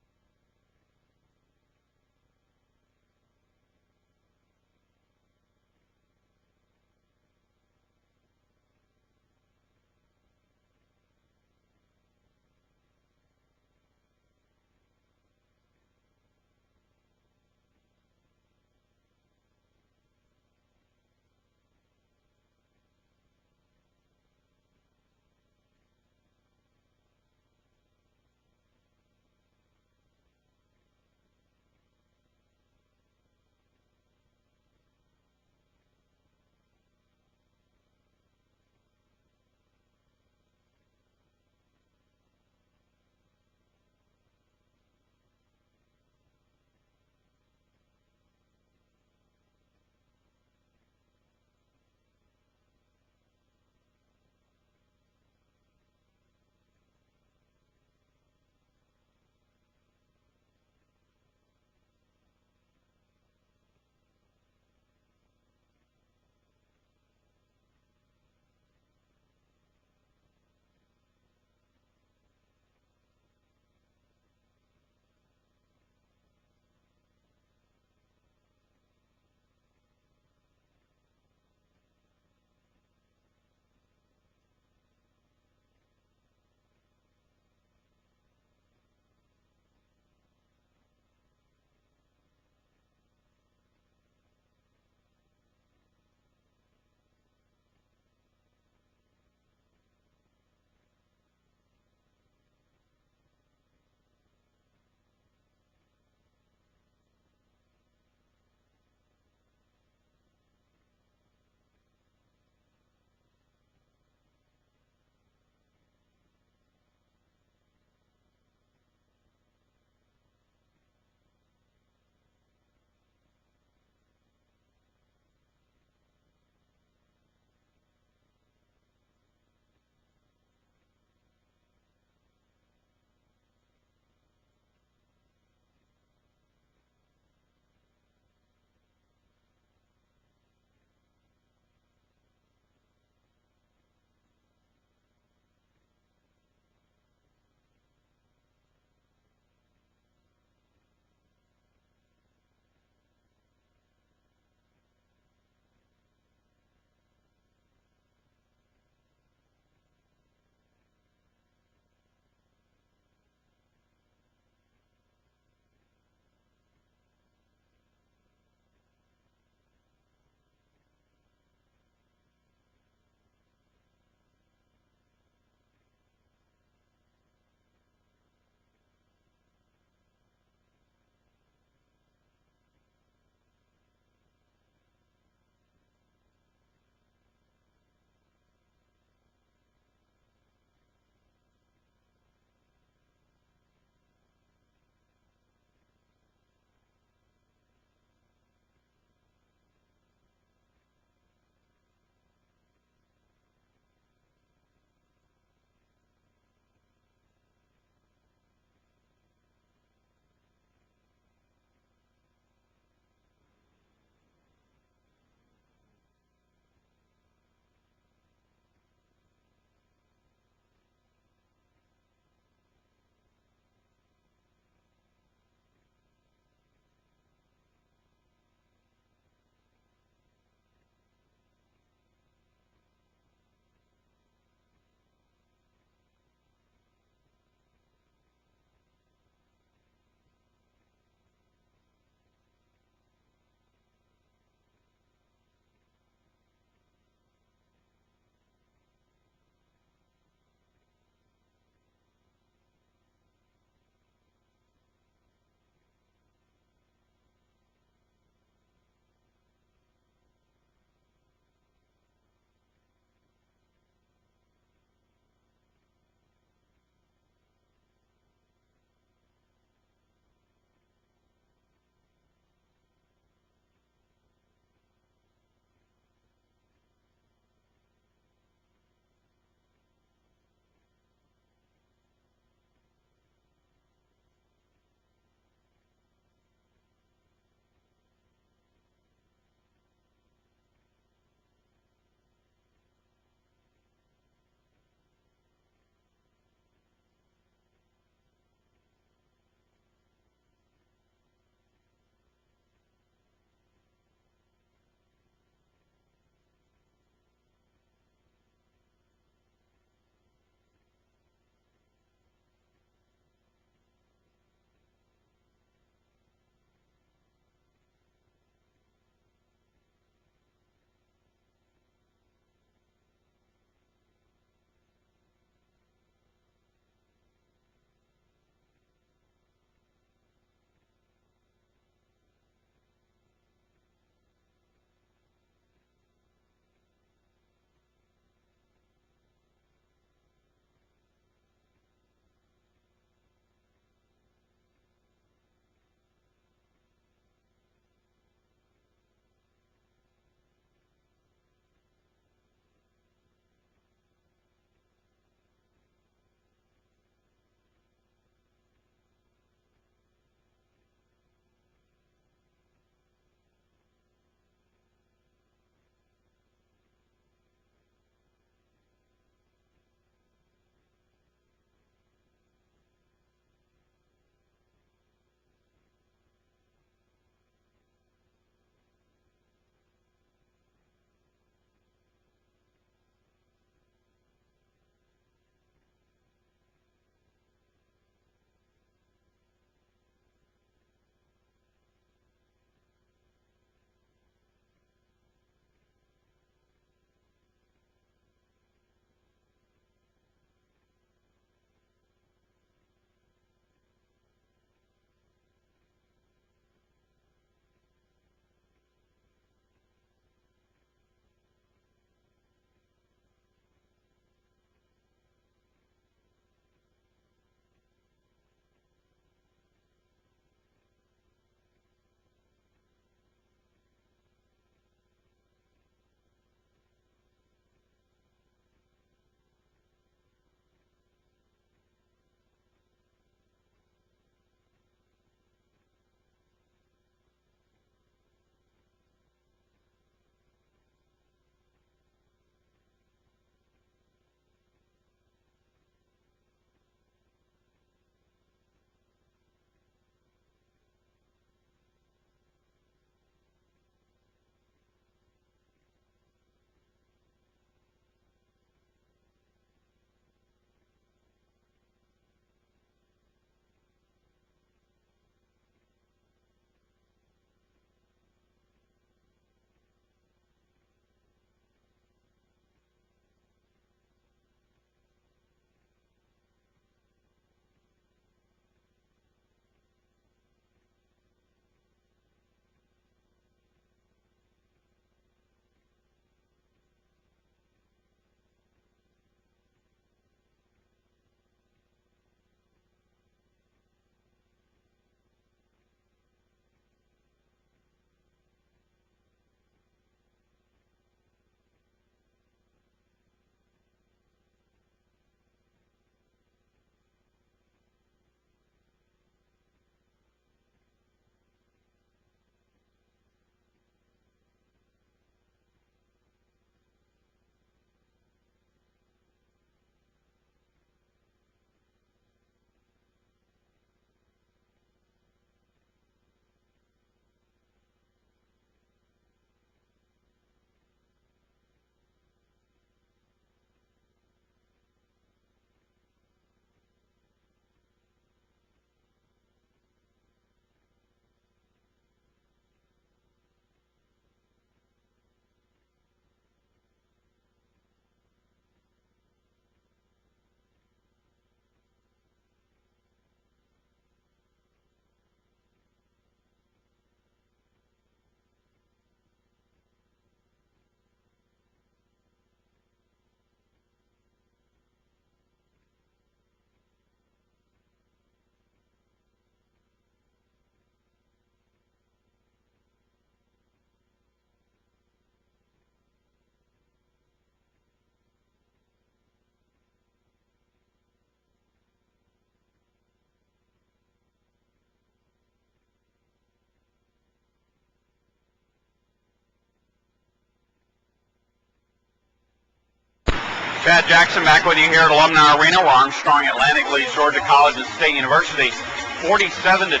Chad Jackson back with you here at Alumni Arena, where Armstrong Atlantic leads Georgia College and State University 47-28.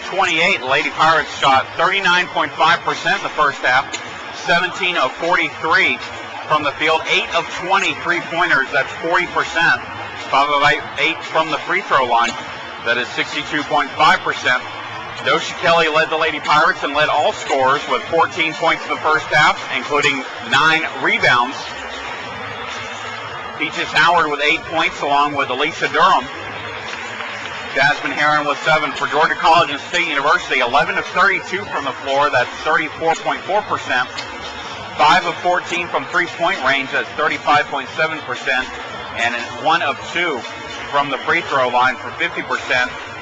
The Lady Pirates shot 39.5% in the first half, 17 of 43 from the field, 8 of 20 3-pointers, that's 40%, 5 of 8 from the free throw line, that is 62.5%. Dosha Kelly led the Lady Pirates and led all scorers with 14 points in the first half, including 9 rebounds. Peaches Howard with 8 points, along with Alicia Durham. Jasmine Heron with 7 for Georgia College and State University. 11 of 32 from the floor, that's 34.4%. 5 of 14 from three-point range, that's 35.7%. And 1 of 2 from the free throw line for 50%.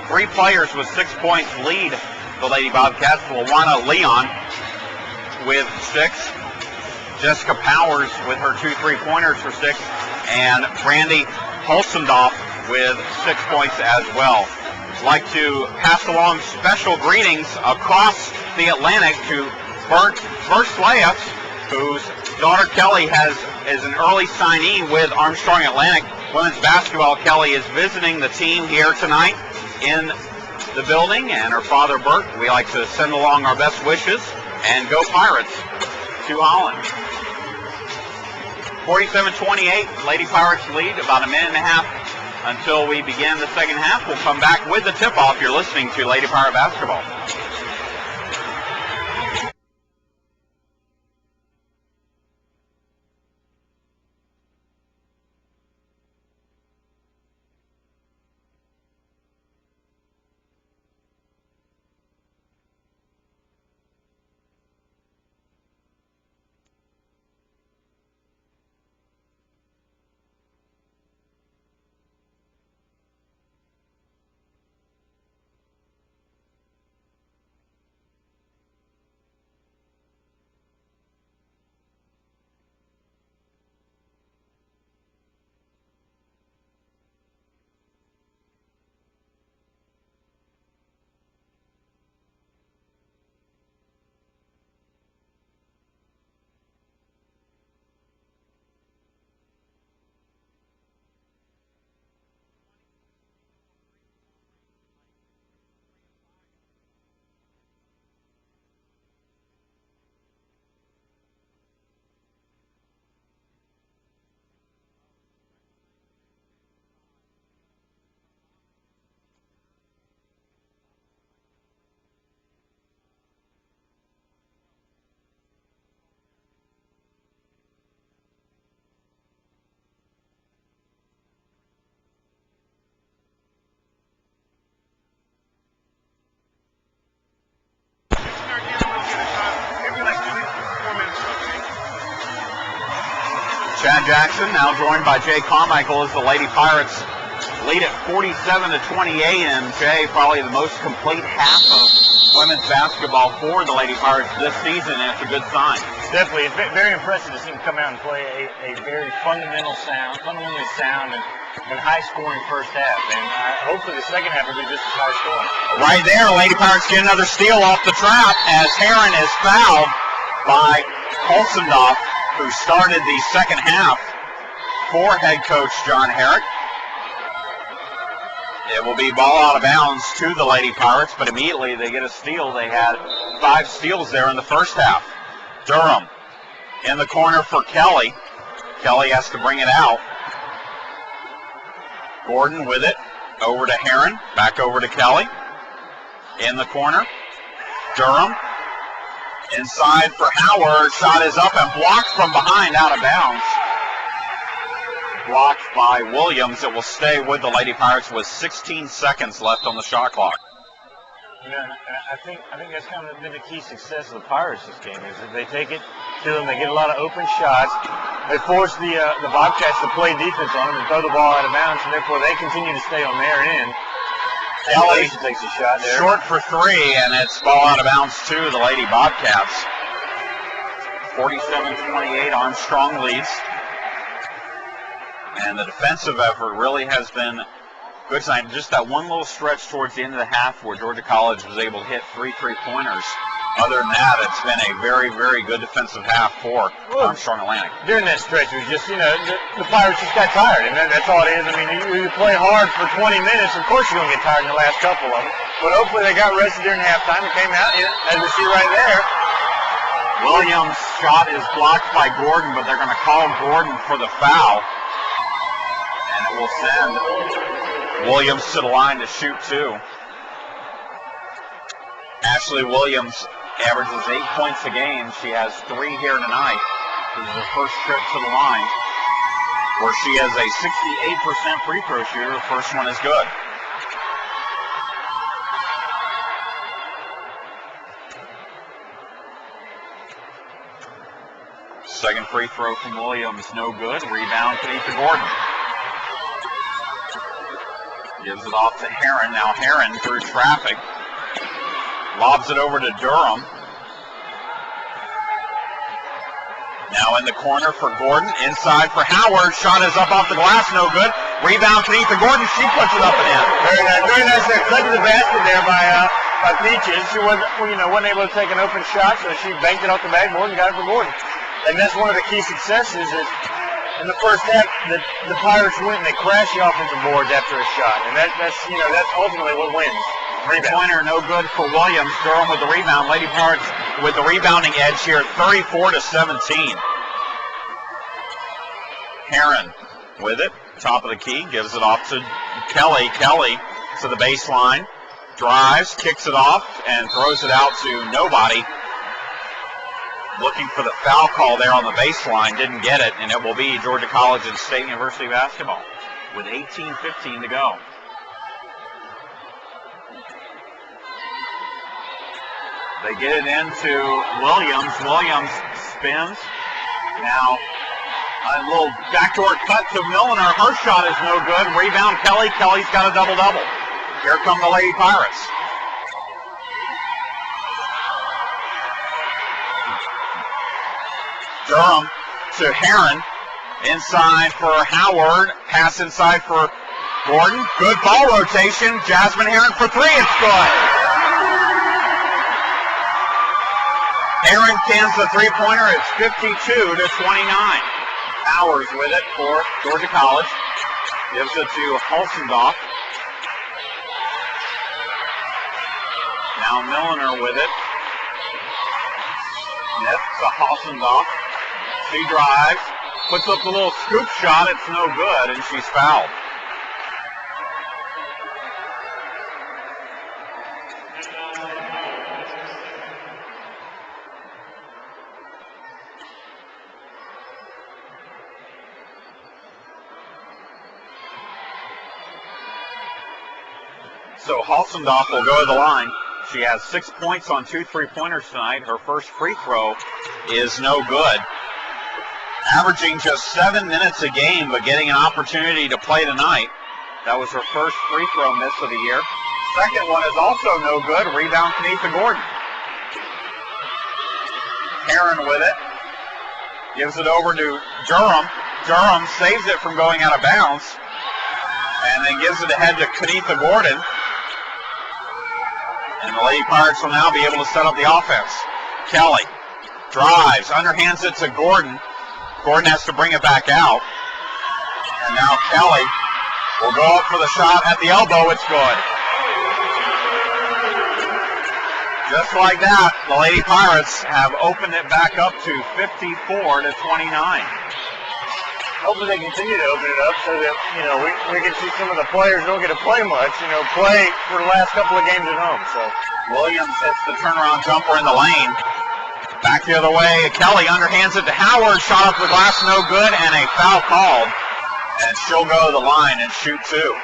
3 players with 6 points lead the Lady Bobcats. Luana Leon with 6. Jessica Powers with her 2 3-pointers for 6. And Brandy Holsendorf with 6 points as well. I'd like to pass along special greetings across the Atlantic to Bert Slayups, whose daughter Kelly is an early signee with Armstrong Atlantic Women's Basketball. Kelly is visiting the team here tonight in the building, and her father Bert, we like to send along our best wishes, and go Pirates to Holland. 47-28, Lady Pirates lead, about a minute and a half until we begin the second half. We'll come back with the tip-off. You're listening to Lady Pirate Basketball. Chad Jackson, now joined by Jay Carmichael, as the Lady Pirates lead at 47-28, and Jay, probably the most complete half of women's basketball for the Lady Pirates this season, and it's a good sign. Definitely, it's very impressive to see them come out and play a very fundamentally sound and high-scoring first half, and hopefully the second half will be just as high-scoring. Right there, Lady Pirates get another steal off the trap as Heron is fouled by Holsendorf, who started the second half for head coach John Herrick. It will be ball out of bounds to the Lady Pirates, but immediately they get a steal. They had 5 steals there in the first half. Durham in the corner for Kelly. Kelly has to bring it out. Gordon with it. Over to Heron. Back over to Kelly. In the corner. Durham. Inside for Howard. Shot is up and blocked from behind, out of bounds. Blocked by Williams. It will stay with the Lady Pirates with 16 seconds left on the shot clock. Yeah, I think that's kind of been the key success of the Pirates this game, is that they take it to them, they get a lot of open shots, they force the Bobcats to play defense on them and throw the ball out of bounds, and therefore they continue to stay on their end. Kelly takes a shot there. Short for 3, and it's ball out of bounds to the Lady Bobcats. 47-28, Armstrong leads. And the defensive effort really has been good tonight. Just that one little stretch towards the end of the half where Georgia College was able to hit 3 3-pointers. Other than that, it's been a very, very good defensive half for Armstrong Atlantic. During that stretch, it was just, the Pirates just got tired, and that's all it is. I mean, you play hard for 20 minutes, of course you're going to get tired in the last couple of them. But hopefully they got rested during halftime and came out, as we see right there. Williams' shot is blocked by Gordon, but they're going to call Gordon for the foul. And it will send Williams to the line to shoot two. Ashley Williams averages 8 points a game. She has 3 here tonight. This is her first trip to the line, where she has a 68% free throw shooter. The first one is good. Second free throw from Williams, no good. Rebound, Kenitha Gordon. Gives it off to Heron. Now Heron through traffic. Lobs it over to Durham. Now in the corner for Gordon. Inside for Howard. Shot is up off the glass, no good. Rebound, Kenitha Gordon. She puts it up and in. Very nice there. Cut to the basket there by Peaches. She wasn't able to take an open shot, so she banked it off the backboard and got it for Gordon. And that's one of the key successes is in the first half, the Pirates went and they crashed the offensive boards after a shot. And that's ultimately what wins. Three-pointer, no good for Williams. Durham with the rebound. Lady Pirates with the rebounding edge here, 34-17. Heron with it, top of the key, gives it off to Kelly. Kelly to the baseline, drives, kicks it off, and throws it out to nobody. Looking for the foul call there on the baseline, didn't get it, and it will be Georgia College and State University basketball with 18:15 to go. They get it into Williams. Williams spins. Now a little backdoor cut to Milliner. Her shot is no good. Rebound Kelly. Kelly's got a double-double. Here come the Lady Pirates. Durham to Heron. Inside for Howard. Pass inside for Gordon. Good ball rotation. Jasmine Heron for three. It's good. Heron cans the three-pointer. It's 52-29. Powers with it for Georgia College. Gives it to Hulsendorf. Now Milliner with it. Smith to Hulsendorf. She drives. Puts up the little scoop shot. It's no good, and she's fouled. So Hulsendorf will go to the line. She has 6 points on 2 3-pointers tonight. Her first free throw is no good. Averaging just 7 minutes a game, but getting an opportunity to play tonight. That was her first free throw miss of the year. Second one is also no good. Rebound, Kenitha Gordon. Heron with it. Gives it over to Durham. Durham saves it from going out of bounds. And then gives it ahead to Kenitha Gordon. And the Lady Pirates will now be able to set up the offense. Kelly drives, underhands it to Gordon. Gordon has to bring it back out. And now Kelly will go up for the shot at the elbow. It's good. Just like that, the Lady Pirates have opened it back up to 54-29. Hopefully they continue to open it up so that, we can see some of the players don't get to play much, play for the last couple of games at home. So Williams hits the turnaround jumper in the lane. Back the other way, Kelly underhands it to Howard. Shot up the glass, no good, and a foul called. And she'll go to the line and shoot two.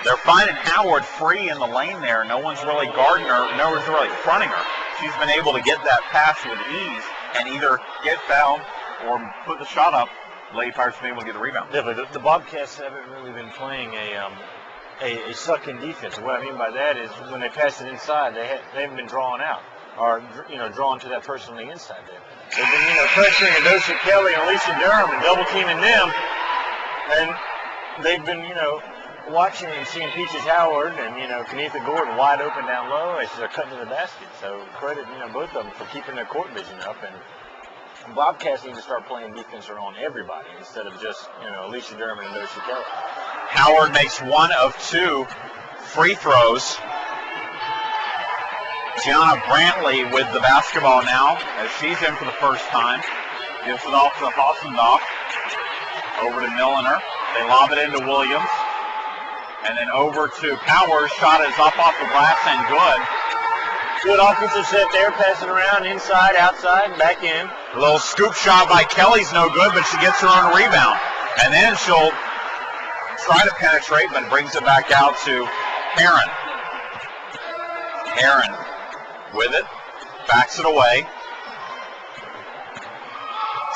They're finding Howard free in the lane there. No one's really guarding her. No one's really fronting her. She's been able to get that pass with ease and either get fouled or put the shot up. Lady Pirates have been able to get the rebound. Yeah, but the Bobcats haven't really been playing a suck-in defense. And what I mean by that is when they pass it inside, they haven't been drawn out or drawn to that person on the inside there. They've been pressuring Adosha Kelly and Alicia Durham and double teaming them, and they've been watching and seeing Peaches Howard and, Kenetha Gordon wide open down low as they're cutting to the basket. So credit, both of them for keeping their court vision up. And Bobcats need to start playing defense on everybody instead of just, Alicia Durham and Doshi Kelly. Howard makes 1 of 2 free throws. Gianna Brantley with the basketball now as she's in for the first time. Gives it off to Hausendorf. Over to Milliner. They lob it into Williams. And then over to Powers. Shot is up off the glass and good. Good offensive set there, passing around inside, outside, back in. A little scoop shot by Kelly's no good, but she gets her own rebound. And then she'll try to penetrate, but brings it back out to Heron. Heron with it, backs it away.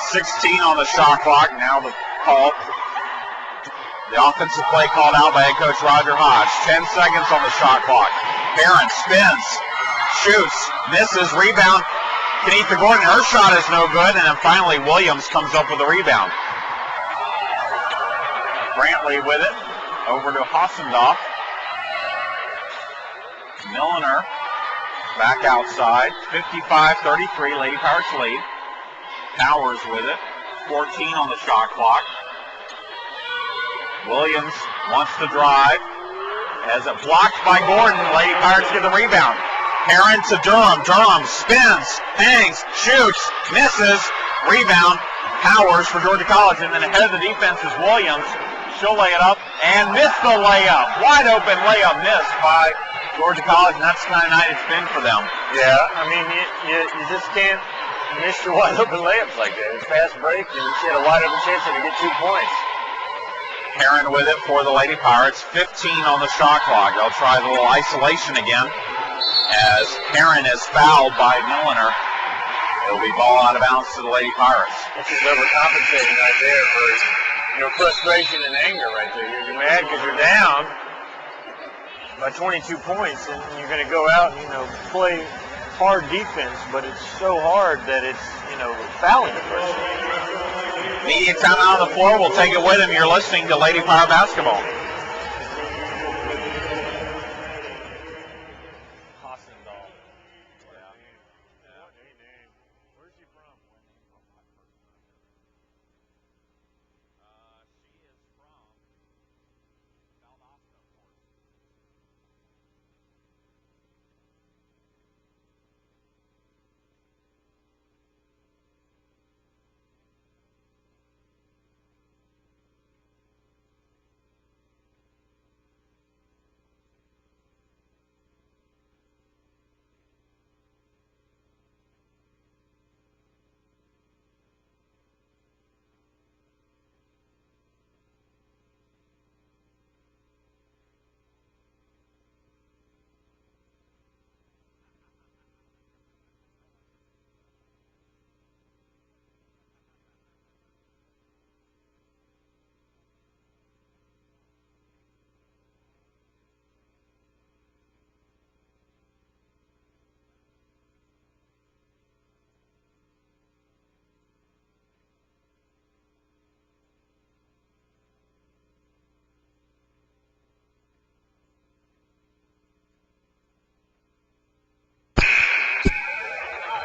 16 on the shot clock. Now the call. The offensive play called out by head coach Roger Hodge. 10 seconds on the shot clock. Heron spins, shoots, misses, rebound. Kenetha Gordon, her shot is no good, and then finally Williams comes up with a rebound. Brantley with it, over to Hausendorf. Milliner back outside, 55-33, Lady Pirates lead. Powers with it, 14 on the shot clock. Williams wants to drive, has it blocked by Gordon. Lady Pirates get the rebound. Heron to Durham. Durham spins, hangs, shoots, misses, rebound. Powers for Georgia College, and then ahead of the defense is Williams. She'll lay it up and miss the layup. Wide open layup missed by Georgia College, and that's the kind of night it's been for them. Yeah, I mean, you just can't miss your wide open layups like that. It's fast break, and she had a wide open chance to get 2 points. Heron with it for the Lady Pirates. 15 on the shot clock. They'll try the little isolation again as Heron is fouled by Milliner. It'll be ball out of bounds to the Lady Pirates. This is overcompensating right there for frustration and anger right there. You're mad because you're down by 22 points, and you're going to go out and, play hard defense, but it's so hard that it's, fouling the person. Media timeout on the floor. We'll take it with him. You're listening to Lady Pirate Basketball.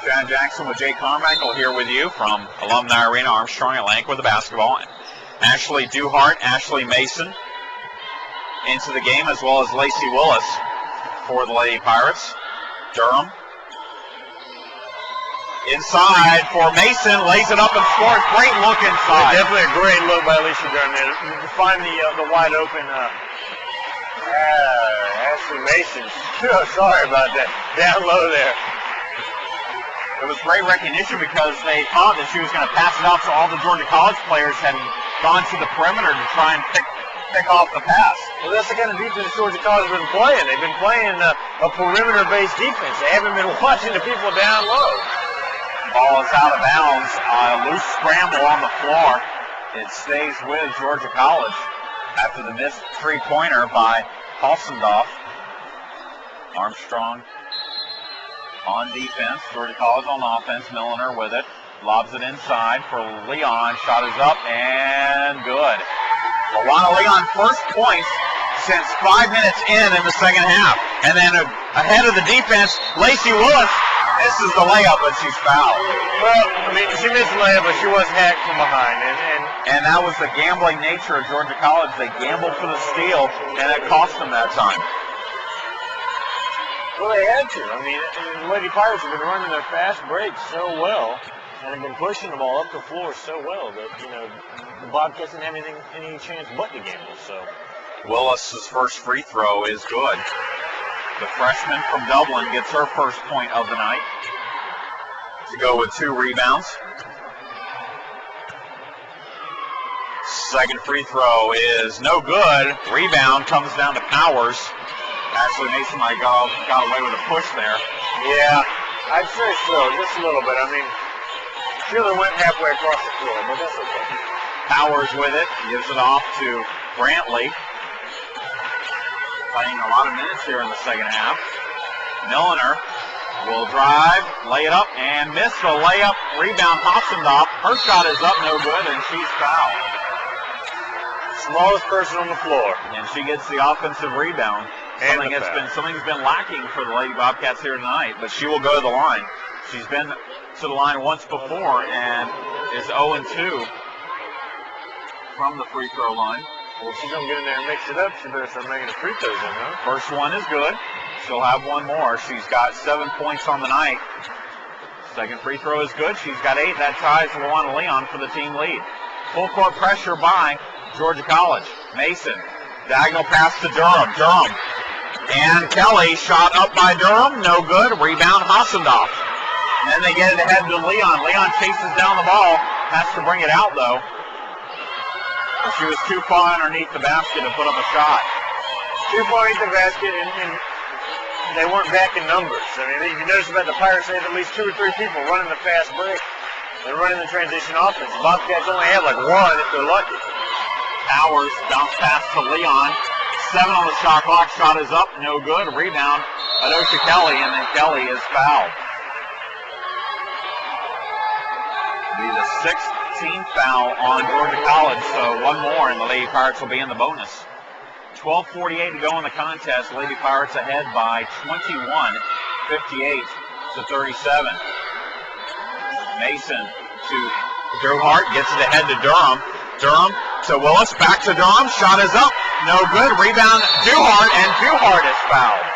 John Jackson with Jay Carmichael here with you from Alumni Arena, Armstrong, Atlantic with the basketball. Ashley Duhart, Ashley Mason into the game, as well as Lacey Willis for the Lady Pirates. Durham inside for Mason, lays it up and scores. Great look inside. Yeah, definitely a great look by Alicia Durham there. To find the wide open Ashley Mason. Sorry about that. Down low there. It was great recognition because they thought that she was going to pass it out, so all the Georgia College players had gone to the perimeter to try and pick off the pass. Well, that's the kind of defense Georgia College has been playing. They've been playing a perimeter-based defense. They haven't been watching the people down low. Ball is out of bounds. Loose scramble on the floor. It stays with Georgia College after the missed three-pointer by Hausendorf. Armstrong on defense. Georgia College on offense. Milliner with it. Lobs it inside for Leon. Shot is up and good. Luana Leon first points since 5 minutes in the second half. And then ahead of the defense, Lacey Willis misses the layup, but she's fouled. Well, I mean, she missed the layup, but she was hacked from behind. And that was the gambling nature of Georgia College. They gambled for the steal, and it cost them that time. Well, they had to. I mean, the Lady Pirates have been running their fast breaks so well, and have been pushing the ball up the floor so well that, you know, the Bobcats didn't have any chance but to gamble. So Willis's first free throw is good. The freshman from Dublin gets her first point of the night to go with 2 rebounds. Second free throw is no good. Rebound comes down to Powers. Ashley Mason got away with a push there. yeah, I'd say so, just a little bit. I mean, she only went halfway across the floor, but that's okay. Powers with it, gives it off to Brantley. Playing a lot of minutes here in the second half. Milliner will drive, lay it up, and miss the layup. Rebound, Hossendorf. Her shot is up, no good, and she's fouled. Smallest person on the floor. And she gets the offensive rebound. Something's been lacking for the Lady Bobcats here tonight, but she will go to the line. She's been to the line once before and is 0-2 from the free throw line. Well, if she's going to get in there and mix it up, she better start making the free throws in, huh? First one is good. She'll have one more. She's got 7 points on the night. Second free throw is good. She's got 8. That ties Luana Leon for the team lead. Full court pressure by Georgia College. Mason. Diagonal pass to Durham. Durham. And Kelly shot up by Durham. No good. Rebound Hossendorf. And then they get it ahead to Leon. Leon chases down the ball. Has to bring it out, though. She was too far underneath the basket to put up a shot. Too far underneath the basket, and they weren't back in numbers. I mean, if you notice about the Pirates, they had at least 2 or 3 people running the fast break. They're running the transition offense. The Bobcats only have like 1 if they're lucky. Powers bounce pass to Leon. 7 on the shot clock. Shot is up. No good. Rebound. Adosha Kelly, and then Kelly is fouled. Be the 6th team foul on Georgia College, so 1 more, and the Lady Pirates will be in the bonus. 12:48 to go in the contest. Lady Pirates ahead by 21, 58-37. Mason to Drew Hart, gets it ahead to Durham. Durham to Willis, back to Durham. Shot is up, no good. Rebound, Duhart, and Duhart is fouled.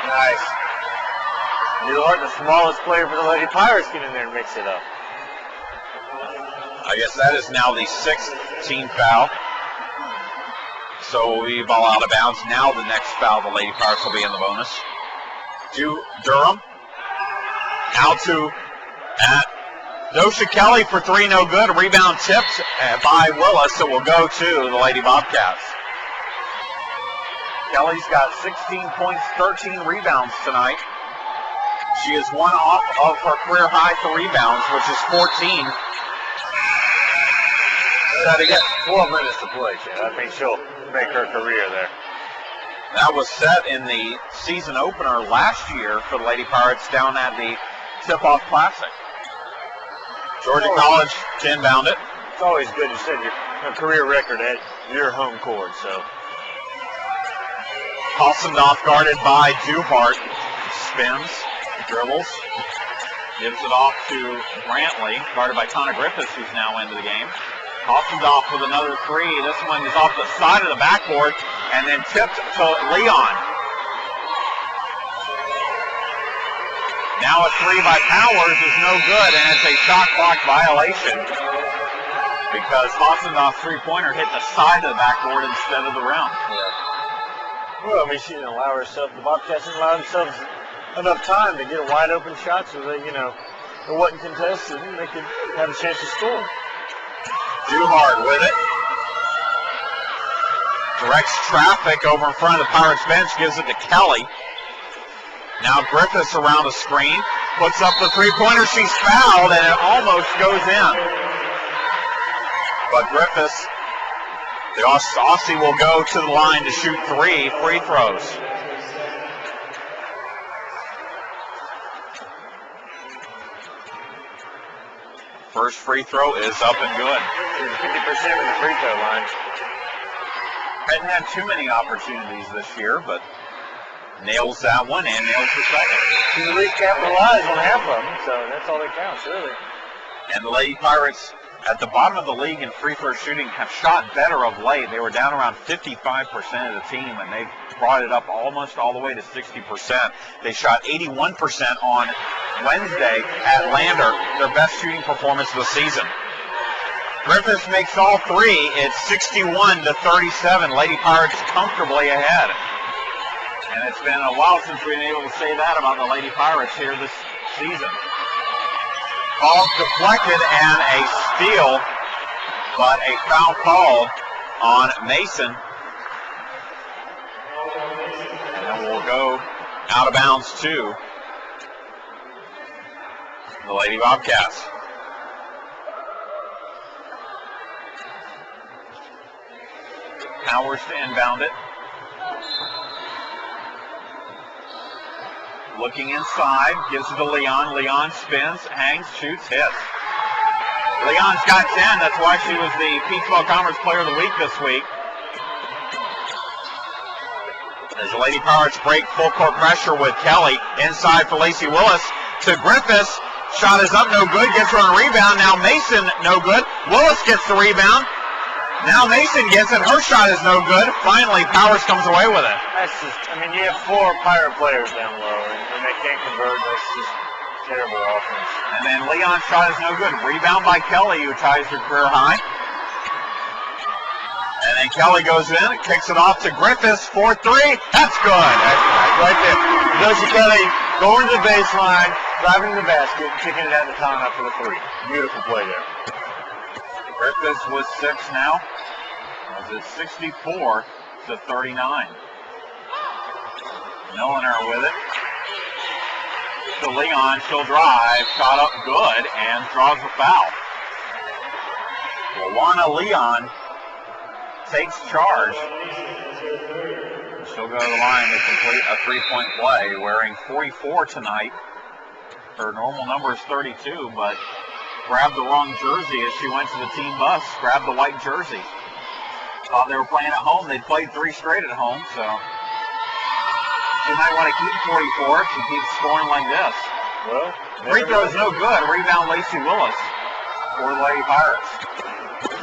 Nice. Duhart, the smallest player for the Lady Pirates, get in there and mix it up. I guess that is now the 6th team foul. So we ball out of bounds. Now the next foul, the Lady Pirates will be in the bonus. To Durham. Out to Dosha Kelly for 3, no good. Rebound tipped by Willis, so will go to the Lady Bobcats. Kelly's got 16 points, 13 rebounds tonight. She is 1 off of her career high for rebounds, which is 14. They got 12 minutes to play, Chad. I think she'll make her career there. That was set in the season opener last year for the Lady Pirates down at the Tip-Off Classic. Georgia College to inbound it. It's always good to set your career record at your home court, so. Hossendorf guarded by Duhart. Spins, dribbles, gives it off to Brantley, guarded by Tana Griffiths, who's now into the game. Hossendorf with another 3. This one is off the side of the backboard and then tipped to Leon. Now a 3 by Powers is no good, and it's a shot clock violation because Hossendorf's 3-pointer hit the side of the backboard instead of the rim. Yeah. Well, I mean, she didn't allow herself, the Bobcats didn't allow themselves enough time to get a wide open shot so that, it wasn't contested and they could have a chance to score. Duhart with it. Directs traffic over in front of the Pirates bench, gives it to Kelly. Now Griffiths around the screen, puts up the 3-pointer. She's fouled, and it almost goes in. But Griffiths, the Aussie, will go to the line to shoot 3 free throws. First free throw is up and good. 50% of the free throw line. Hadn't had too many opportunities this year, but nails that one and nails the second. She's at least capitalized on half of them, so that's all that counts, really. And the Lady Pirates at the bottom of the league in free throw shooting have shot better of late. They were down around 55% of the team, and they've brought it up almost all the way to 60%. They shot 81% on Wednesday at Lander, their best shooting performance of the season. Griffiths makes all three. It's 61-37. Lady Pirates comfortably ahead. And it's been a while since we've been able to say that about the Lady Pirates here this season. Ball deflected and a steal, but a foul called on Mason. And we'll go out of bounds to the Lady Bobcats. Powers to inbound it. Looking inside, gives it to Leon. Leon spins, hangs, shoots, hits. Leon's got 10. That's why she was the Peachball Conference Player of the Week this week. As the Lady Pirates break full court pressure with Kelly. Inside for Lacey Willis to Griffiths. Shot is up, no good. Gets her on a rebound. Now Mason, no good. Willis gets the rebound. Now Mason gets it. Her shot is no good. Finally, Powers comes away with it. That's just, I mean, you have 4 Pirate players down low, and they can't convert. That's just terrible offense. And then Leon's shot is no good. Rebound by Kelly, who ties her career high. And then Kelly goes in, kicks it off to Griffiths for 3. That's good. Right there. Josie Kelly going to the baseline, driving to the basket, kicking it out of the timeout for the 3. Beautiful play there. Griffiths with 6 now. It's 64-39. Milliner with it. To Leon, she'll drive, shot up good, and draws the foul. Luana Leon takes charge. She'll go to the line to complete a 3-point play, wearing 44 tonight. Her normal number is 32, but grabbed the wrong jersey as she went to the team bus, grabbed the white jersey. Thought they were playing at home. They played 3 straight at home, so she might want to keep 44 if she keeps scoring like this. Well, free throw's no good. Rebound Lacey Willis for the Lady Pirates.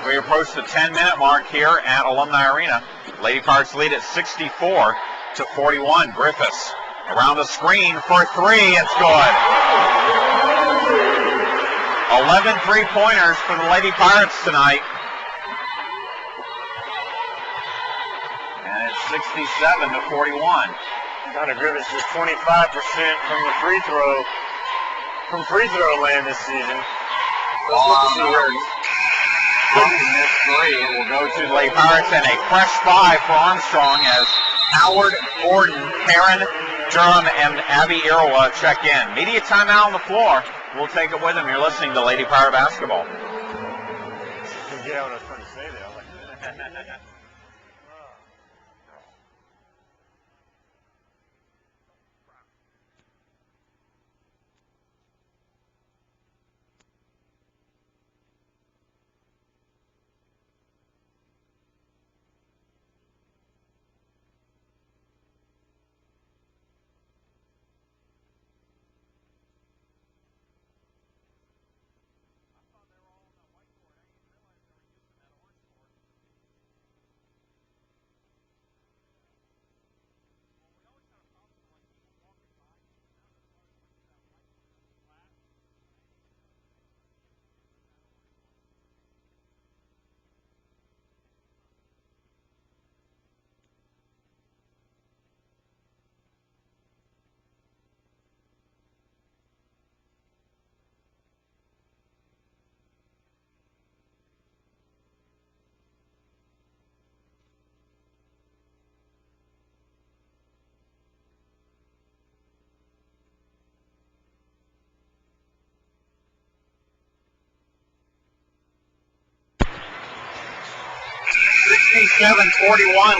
We approach the 10-minute mark here at Alumni Arena. Lady Pirates lead at 64-41. Griffiths around the screen for 3. It's good. 11 3-pointers for the Lady Pirates tonight. And it's 67-41. Donna Griffiths is 25% from the free throw land this season. Let's see her. Missed 3. It will go to the Lady Pirates, and a fresh 5 for Armstrong as Howard, Gordon, Karen, Durham, and Abby Irawa check in. Media timeout on the floor. We'll take it with them. You're listening to Lady Pirate Basketball. Yeah, what I was trying to say there. I was like,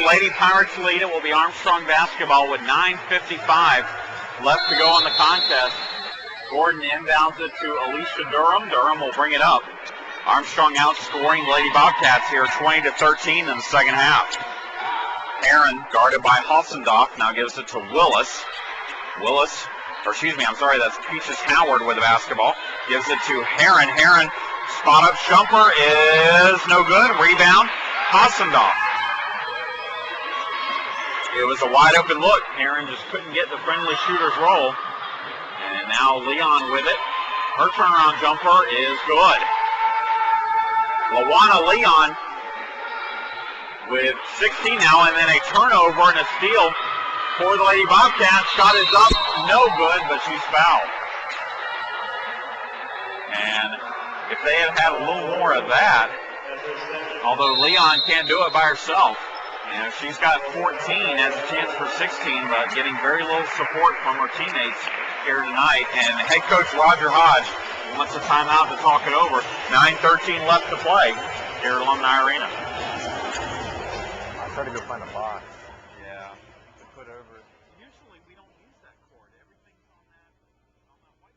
Lady Pirates lead. It will be Armstrong basketball with 9:55 left to go on the contest. Gordon inbounds it to Alicia Durham. Durham will bring it up. Armstrong outscoring Lady Bobcats here 20-13 in the second half. Heron guarded by Hossendorf. Now gives it to Willis. That's Peaches Howard with the basketball. Gives it to Heron. Heron, spot up jumper is no good. Rebound, Hossendorf. It was a wide open look. Heron just couldn't get the friendly shooter's roll. And now Leon with it. Her turnaround jumper is good. Lawana Leon with 16 now, and then a turnover and a steal for the Lady Bobcats. Shot is up, no good, but she's fouled. And if they had had a little more of that, although Leon can't do it by herself, she's got 14, has a chance for 16, but getting very little support from her teammates here tonight. And head coach Roger Hodge wants a timeout to talk it over. 9:13 left to play here at Alumni Arena. I'll try to go find a box. Yeah. To put over. Usually we don't use that court. Everything's on that whiteboard.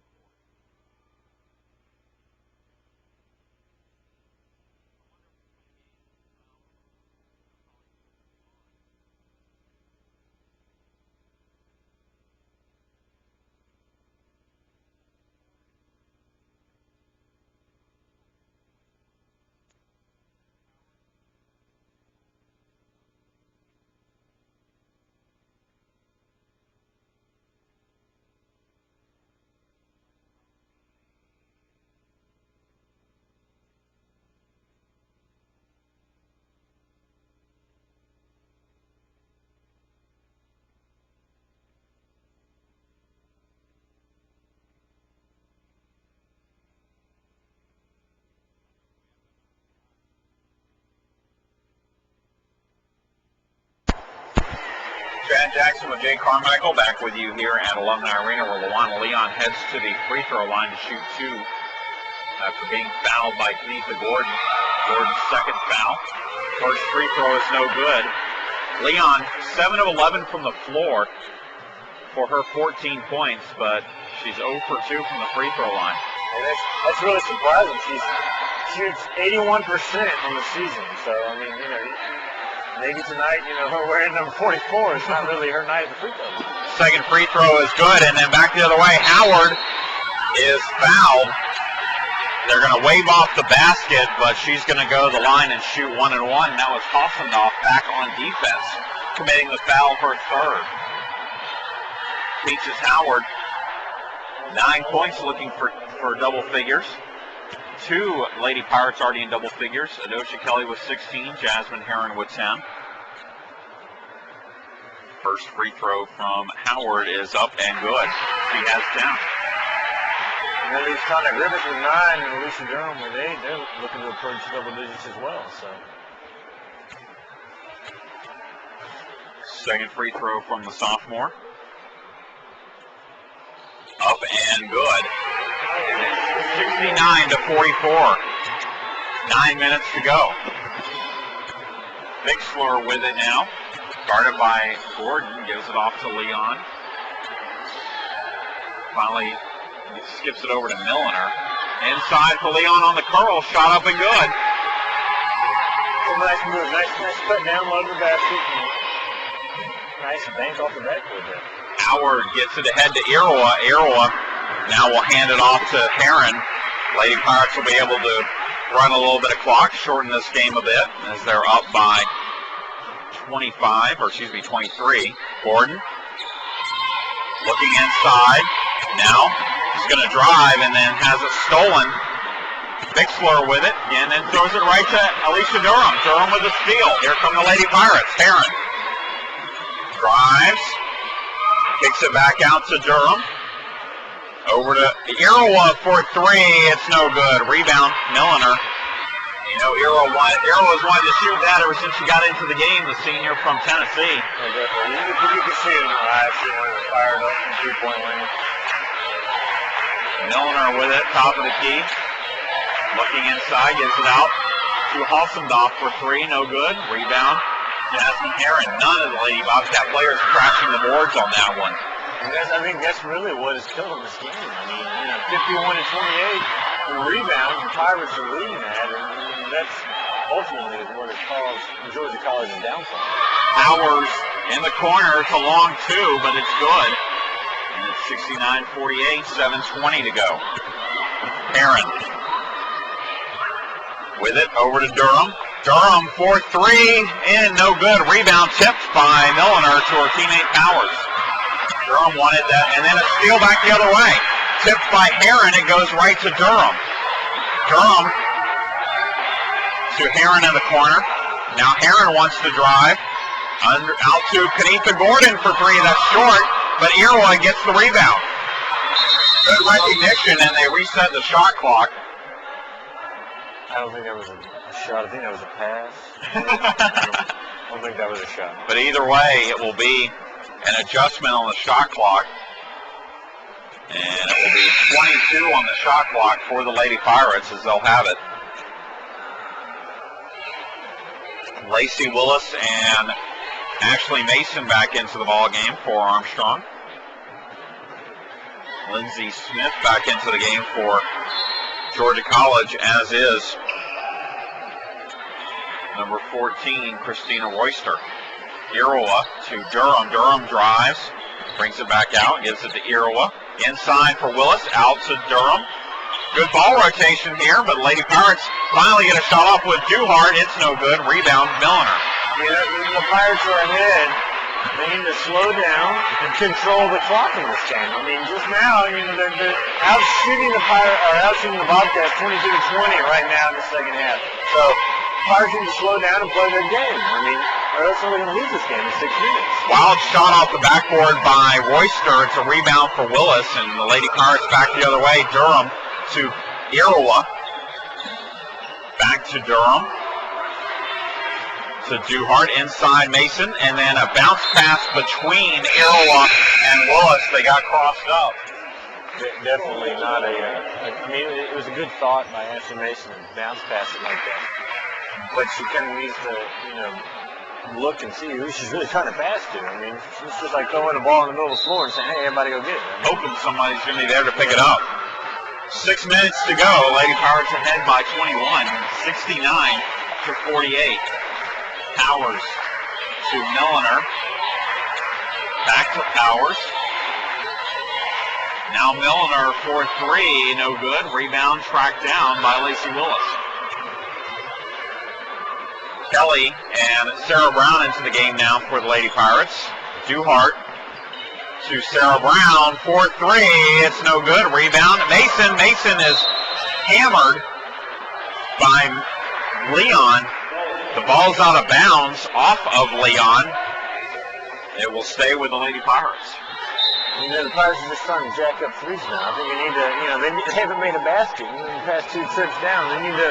Chad Jackson with Jay Carmichael back with you here at Alumni Arena, where Lawana Leon heads to the free throw line to shoot two after being fouled by Kenitha Gordon. Gordon's second foul. First free throw is no good. Leon, 7 of 11 from the floor for her 14 points, but she's 0 for 2 from the free throw line. And that's really surprising. She shoots 81% on the season. So, I mean, maybe tonight, her wearing number 44 is not really her night at the free throw line. Second free throw is good, and then back the other way. Howard is fouled. They're going to wave off the basket, but she's going to go to the line and shoot 1 and 1. That was Hossendorf back on defense, committing the foul for third. Peaches Howard, 9 points, looking for double figures. 2 Lady Pirates already in double figures. Adosha Kelly with 16, Jasmine Heron with 10. First free throw from Howard is up and good. She has 10. And at least Tana Griffith with 9 and Alicia Durham with 8. They're looking to approach double digits as well. So. Second free throw from the sophomore. Up and good. 69 to 44. 9 minutes to go. Bixler with it now. Guarded by Gordon. Gives it off to Leon. Finally skips it over to Milliner. Inside for Leon on the curl. Shot up and good. Nice move. Nice cut down low to the basket. Nice bank off the backboard there. Howard gets it ahead to Irawa. Irawa now will hand it off to Heron. Lady Pirates will be able to run a little bit of clock, shorten this game a bit as they're up by 23. Gordon looking inside. Now he's going to drive and then has it stolen. Bixler with it and then throws it right to Alicia Durham. Durham with the steal. Here come the Lady Pirates. Heron drives. Kicks it back out to Durham. Over to Irawa for 3. It's no good. Rebound, Milliner. Irawa's wanted to shoot that ever since she got into the game, the senior from Tennessee. You can see it in her eyes. She wanted to fire it up from 3-point range. Milliner with it, top of the key. Looking inside, gets it out to Hossendorf for 3. No good. Rebound, Jasmine Heron. None of the Lady Bobcat players crashing the boards on that one. And I think that's really what is killing this game. I mean, 51 to 28 in rebounds, the Pirates are leading that, and ultimately is what has caused Georgia College a downfall. Powers in the corner. It's a long two, but it's good. And it's 69-48, 7:20 to go. Heron with it over to Durham. Durham for three, in, no good. Rebound tipped by Milliner to her teammate Powers. Durham wanted that, and then a steal back the other way. Tipped by Heron, it goes right to Durham. Durham to Heron in the corner. Now Heron wants to drive. Out to Kenitha Gordon for three, that's short, but Irwa gets the rebound. Good recognition, and they reset the shot clock. I don't think that was a shot. I think that was a pass. I don't think that was a shot. But either way, it will be an adjustment on the shot clock. And it will be 22 on the shot clock for the Lady Pirates as they'll have it. Lacey Willis and Ashley Mason back into the ball game for Armstrong. Lindsay Smith back into the game for Georgia College, as is number 14, Christina Royster. Irwa to Durham. Durham drives, brings it back out, gives it to Irwa. Inside for Willis, out to Durham. Good ball rotation here, but Lady Pirates finally get a shot off with Duhart. It's no good. Rebound, Milliner. Yeah, the Pirates are ahead. They need to slow down and control the clock in this game. I mean, just now, they're outshooting the Bobcats 22-20 right now in the second half. So Pirates need to slow down and play their game. I mean, or else they're going to lose this game in 6 minutes. Wild shot off the backboard by Royster. It's a rebound for Willis, and the Lady Pirates back the other way. Durham to Irwa. Back to Durham. To Duhart, inside Mason, and then a bounce pass between Irwa and Willis. They got crossed up. Definitely not I mean, it was a good thought by Ashley Mason to bounce pass it like that. But she kind of needs to, look and see who she's really trying to pass to. I mean, it's just like throwing a ball in the middle of the floor and saying, hey, everybody go get it. Hoping somebody's going to be there to pick it up. 6 minutes to go. Lady Pirates ahead by 21, 69-48. Powers to Milliner. Back to Powers. Now Milliner for three, no good. Rebound tracked down by Lacey Willis. Kelly and Sarah Brown into the game now for the Lady Pirates. Duhart to Sarah Brown for three. It's no good. Rebound. Mason. Mason is hammered by Leon. The ball's out of bounds off of Leon. It will stay with the Lady Pirates. The Pirates are just trying to jack up threes now. I think they need to, they haven't made a basket in the past 2 trips down. They need to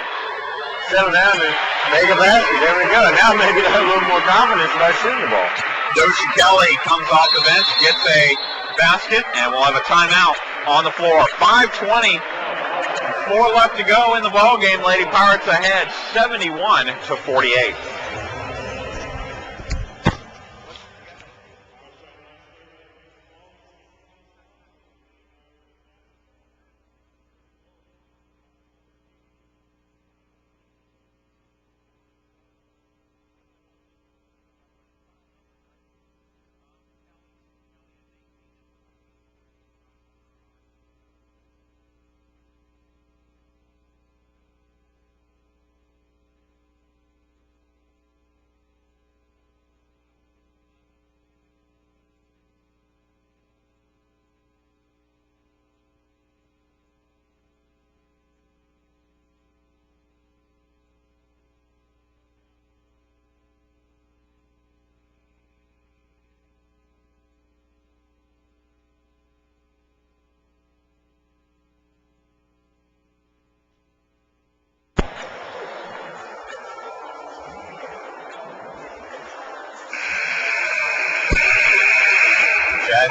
settle down and make a basket. There we go. Now maybe they have a little more confidence about shooting the ball. Doshi Kelly comes off the bench, gets a basket, and we'll have a timeout on the floor. 5:20. 4 left to go in the ball game. Lady Pirates ahead, 71-48.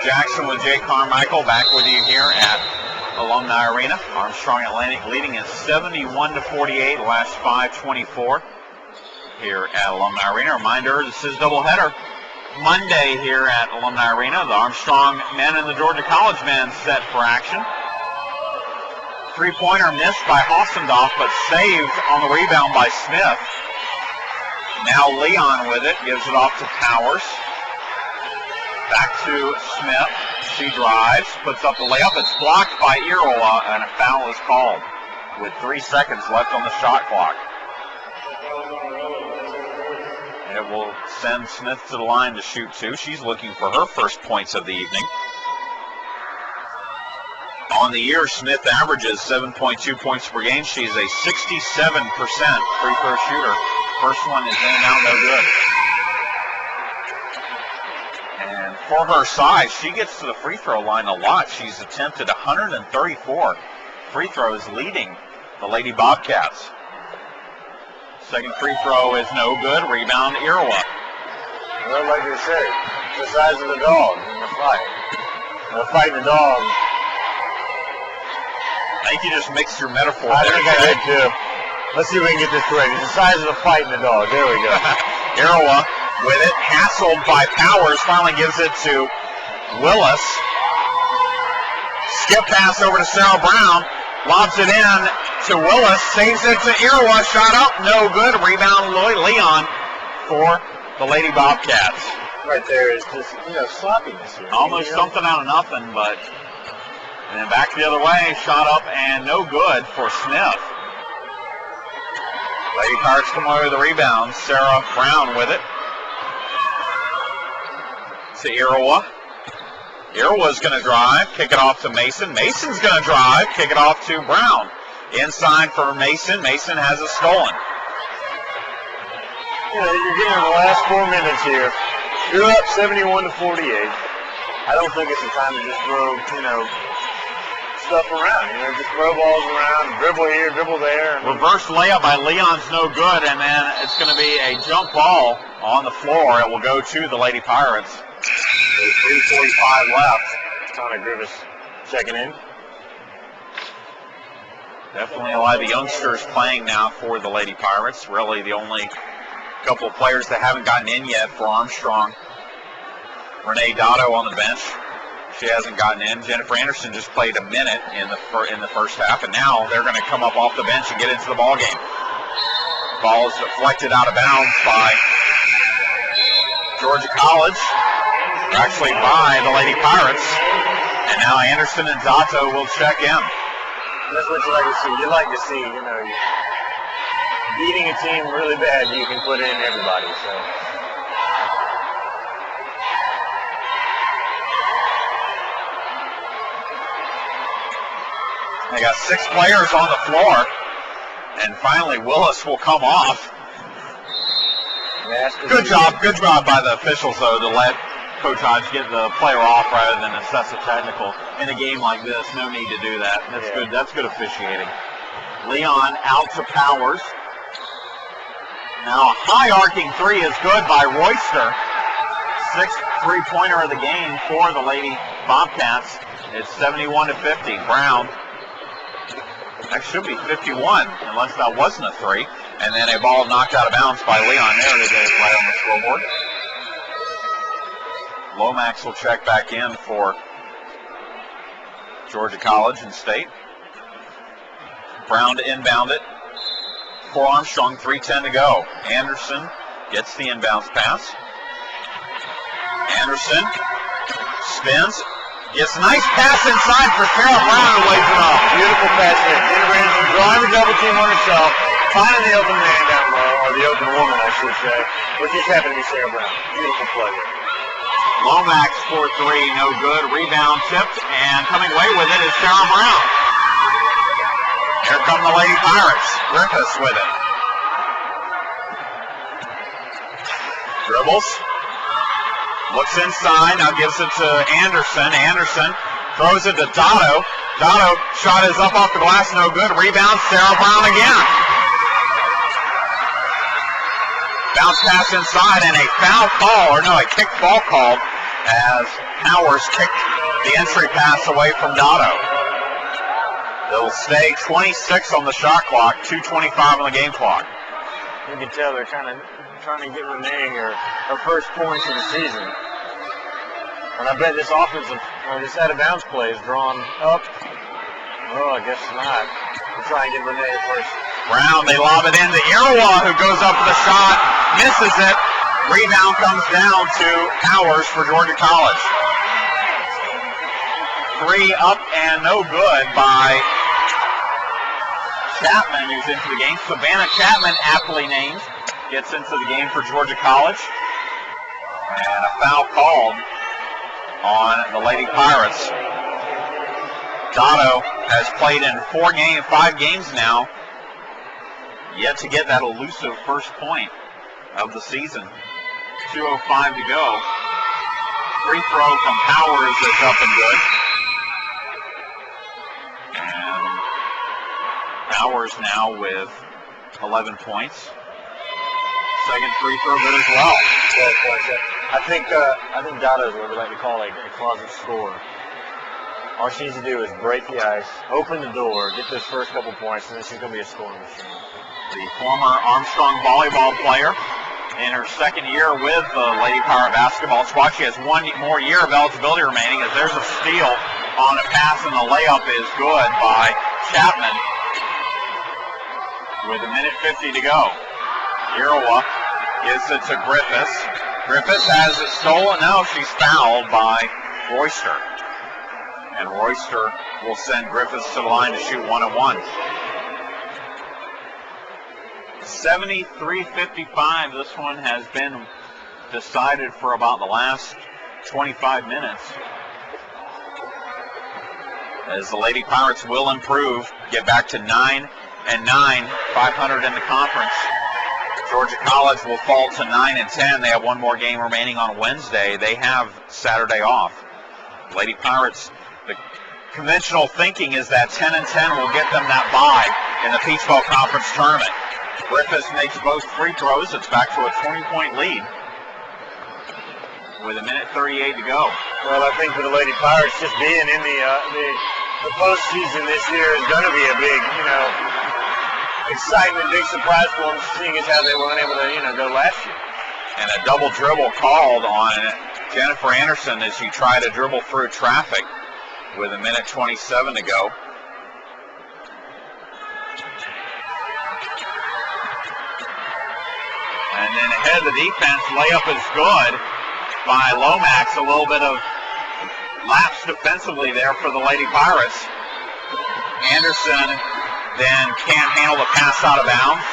Jackson with Jay Carmichael back with you here at Alumni Arena. Armstrong Atlantic leading at 71-48, last 5:24 here at Alumni Arena. Reminder, this is doubleheader Monday here at Alumni Arena. The Armstrong men and the Georgia College men set for action. Three-pointer missed by Hossendorf, but saved on the rebound by Smith. Now Leon with it, gives it off to Powers. Back to Smith. She drives, puts up the layup. It's blocked by Irola, and a foul is called with 3 seconds left on the shot clock. It will send Smith to the line to shoot 2. She's looking for her first points of the evening. On the year, Smith averages 7.2 points per game. She's a 67% free throw shooter. First one is in and out, no good. And for her size, she gets to the free throw line a lot. She's attempted 134 free throws, leading the Lady Bobcats. Second free throw is no good. Rebound, Irola. Well, like they say, it's the size of the dog in the fight. They're fighting the dog. I think you just mixed your metaphor. I think I did too. Let's see if we can get this correct. It's the size of the fight in the dog. There we go. Irola with it, hassled by Powers, finally gives it to Willis. Skip pass over to Sarah Brown, lobs it in to Willis, saves it to Irola, shot up, no good. Rebound Leon for the Lady Bobcats. Right there is just, sloppiness here. Almost something out of nothing, but and then back the other way, shot up and no good for Smith. Lady Pirates come away with the rebound. Sarah Brown with it. To Irola. Irola's going to drive, kick it off to Mason. Mason's going to drive, kick it off to Brown. Inside for Mason. Mason has it stolen. You're getting in the last 4 minutes here. You're up 71-48. I don't think it's the time to just throw, stuff around. Just throw balls around, dribble here, dribble there. Reverse layup by Leon's no good, and then it's going to be a jump ball on the floor. It will go to the Lady Pirates. With 3:45 left. Tana Grivis checking in. Definitely a lot of the youngsters playing now for the Lady Pirates. Really the only couple of players that haven't gotten in yet for Armstrong. Renee Dotto on the bench. She hasn't gotten in. Jennifer Anderson just played a minute in the first half, and now they're going to come up off the bench and get into the ball game. Ball is deflected out of bounds by Georgia College, actually by the Lady Pirates, and now Anderson and Dotto will check in. That's what you like to see. You like to see, beating a team really bad, you can put in everybody. So. They got 6 players on the floor, and finally Willis will come off. Good job by the officials, though, to let Coach Hodge get the player off rather than assess a technical in a game like this. No need to do that. That's good. That's good officiating. Leon out to Powers. Now a high arcing three is good by Royster. 6th three-pointer of the game for the Lady Bobcats. It's 71-50. Brown. That should be 51, unless that wasn't a 3. And then a ball knocked out of bounds by Leon. There it is, right on the scoreboard. Lomax will check back in for Georgia College and State. Brown to inbound it for Armstrong. 3:10 to go. Anderson gets the inbounds pass. Anderson spins. Gets a nice pass inside for Sarah Brown, who lays it off. Beautiful pass there. Jennifer Anderson drawing the double team on herself, finding the open man down low, or the open woman, I should say, which just happened to be Sarah Brown. Beautiful play there. Lomax for 3, no good. Rebound tipped, and coming away with it is Sarah Brown. Here come the Lady Pirates. Griffiths with it. Dribbles. Looks inside, now gives it to Anderson. Anderson throws it to Dotto. Dotto shot is up off the glass, no good. Rebound, Sarah Brown again. Bounce pass inside and a foul call, a kick ball called as Powers kicked the entry pass away from Dotto. It'll stay 26 on the shot clock, 2:25 on the game clock. You can tell they're kind of trying to get Renee her first points of the season. And I bet this offensive, this out of bounds play is drawn up. Oh, I guess not. We'll try and get Renee her first Brown, they lob it into Irawa, who goes up for the shot, misses it. Rebound comes down to Powers for Georgia College. 3 up and no good by Chapman, who's into the game. Savannah Chapman, aptly named, gets into the game for Georgia College. And a foul called on the Lady Pirates. Dotto has played in 5 games now, yet to get that elusive first point of the season. 2:05 to go. Free throw from Powers is up and good. And Powers now with 11 points. Second free throw good as well. 12 points. I think Dotto is what we like to call a closet scorer. All she needs to do is break the ice, open the door, get those first couple points, and then she's going to be a scoring machine. The former Armstrong volleyball player in her second year with the Lady Pirate basketball squad. She has 1 more year of eligibility remaining, as there's a steal on a pass, and the layup is good by Chapman with 1:50 to go. Irawa gives it to Griffiths. Griffiths has it stolen. No, she's fouled by Royster. And Royster will send Griffiths to the line to shoot 1-1. 73-55. This one has been decided for about the last 25 minutes. As the Lady Pirates will improve, get back to 9-9, 500 in the conference. Georgia College will fall to 9-10. They have 1 more game remaining on Wednesday. They have Saturday off. Lady Pirates, the conventional thinking is that 10-10 will get them that bye in the Peach Belt Conference tournament. Griffiths makes both free throws. It's back to a 20-point lead with 1:38 to go. Well, I think for the Lady Pirates, just being in the postseason this year is going to be a big, excitement, big surprise for them, seeing as how they weren't able to, go last year. And a double dribble called on Jennifer Anderson as she tried to dribble through traffic with 1:27 to go. And then ahead of the defense, layup is good by Lomax. A little bit of lapse defensively there for the Lady Pirates. Anderson then can't handle the pass out of bounds.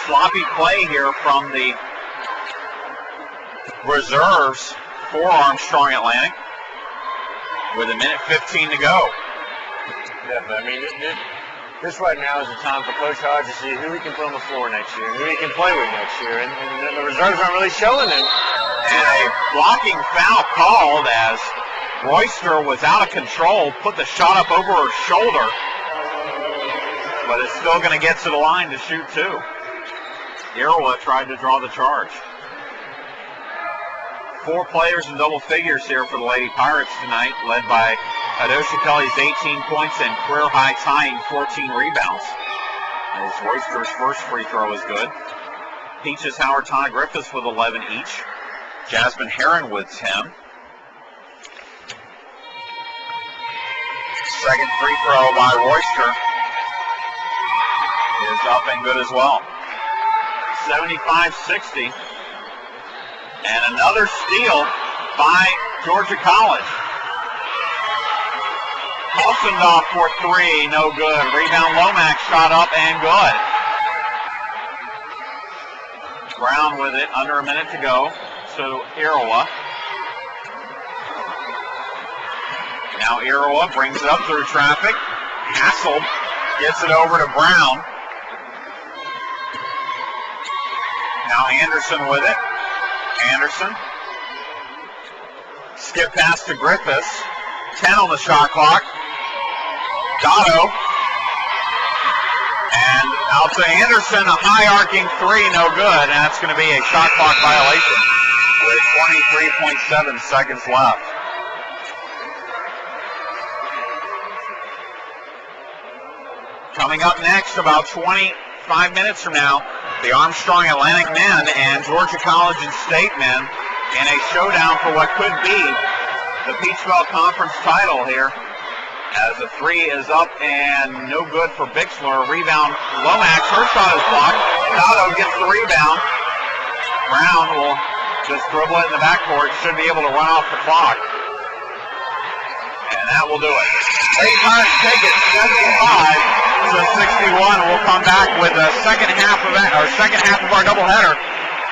Sloppy play here from the reserves for Armstrong Atlantic with 1:15 to go. Definitely. This right now is the time for Coach Hodge to see who he can put on the floor next year and who he can play with next year. And the reserves aren't really showing him. And a blocking foul called as Royster was out of control, put the shot up over her shoulder, but it's still going to get to the line to shoot 2. Irawa tried to draw the charge. 4 players in double figures here for the Lady Pirates tonight, led by Adosha Kelly's 18 points and career-high tying 14 rebounds. As Royster's first free throw is good. Peaches, Howard, Tana Griffiths with 11 each. Jasmine Heron with 10. Second free throw by Royster is up and good as well. 75-60. And another steal by Georgia College. Helsendorf for 3, no good. Rebound Lomax, shot up and good. Brown with it, under a minute to go. So Irawa. Now Irawa brings it up through traffic. Hassel gets it over to Brown. Now Anderson with it. Anderson. Skip pass to Griffiths. 10 on the shot clock. Dotto. And out to Anderson, a high arcing 3, no good. And that's going to be a shot clock violation with 23.7 seconds left. Coming up next, about 25 minutes from now, the Armstrong Atlantic men and Georgia College and State men in a showdown for what could be the Peach Belt Conference title here as the three is up and no good for Bixler. Rebound, Lomax, her shot is blocked. Dotto gets the rebound. Brown will just dribble it in the backcourt. Should be able to run off the clock. And that will do it. Lady Pirates take it 75 to 61. We'll come back with the second half of our doubleheader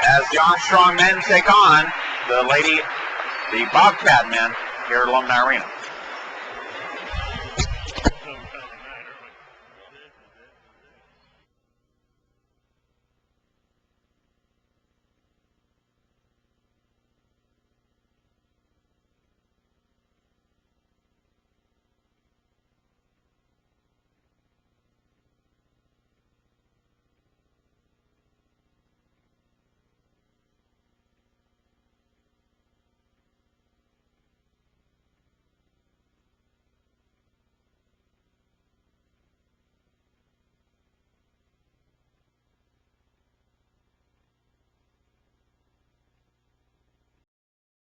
as the Armstrong men take on the Bobcat men here at Alumni Arena.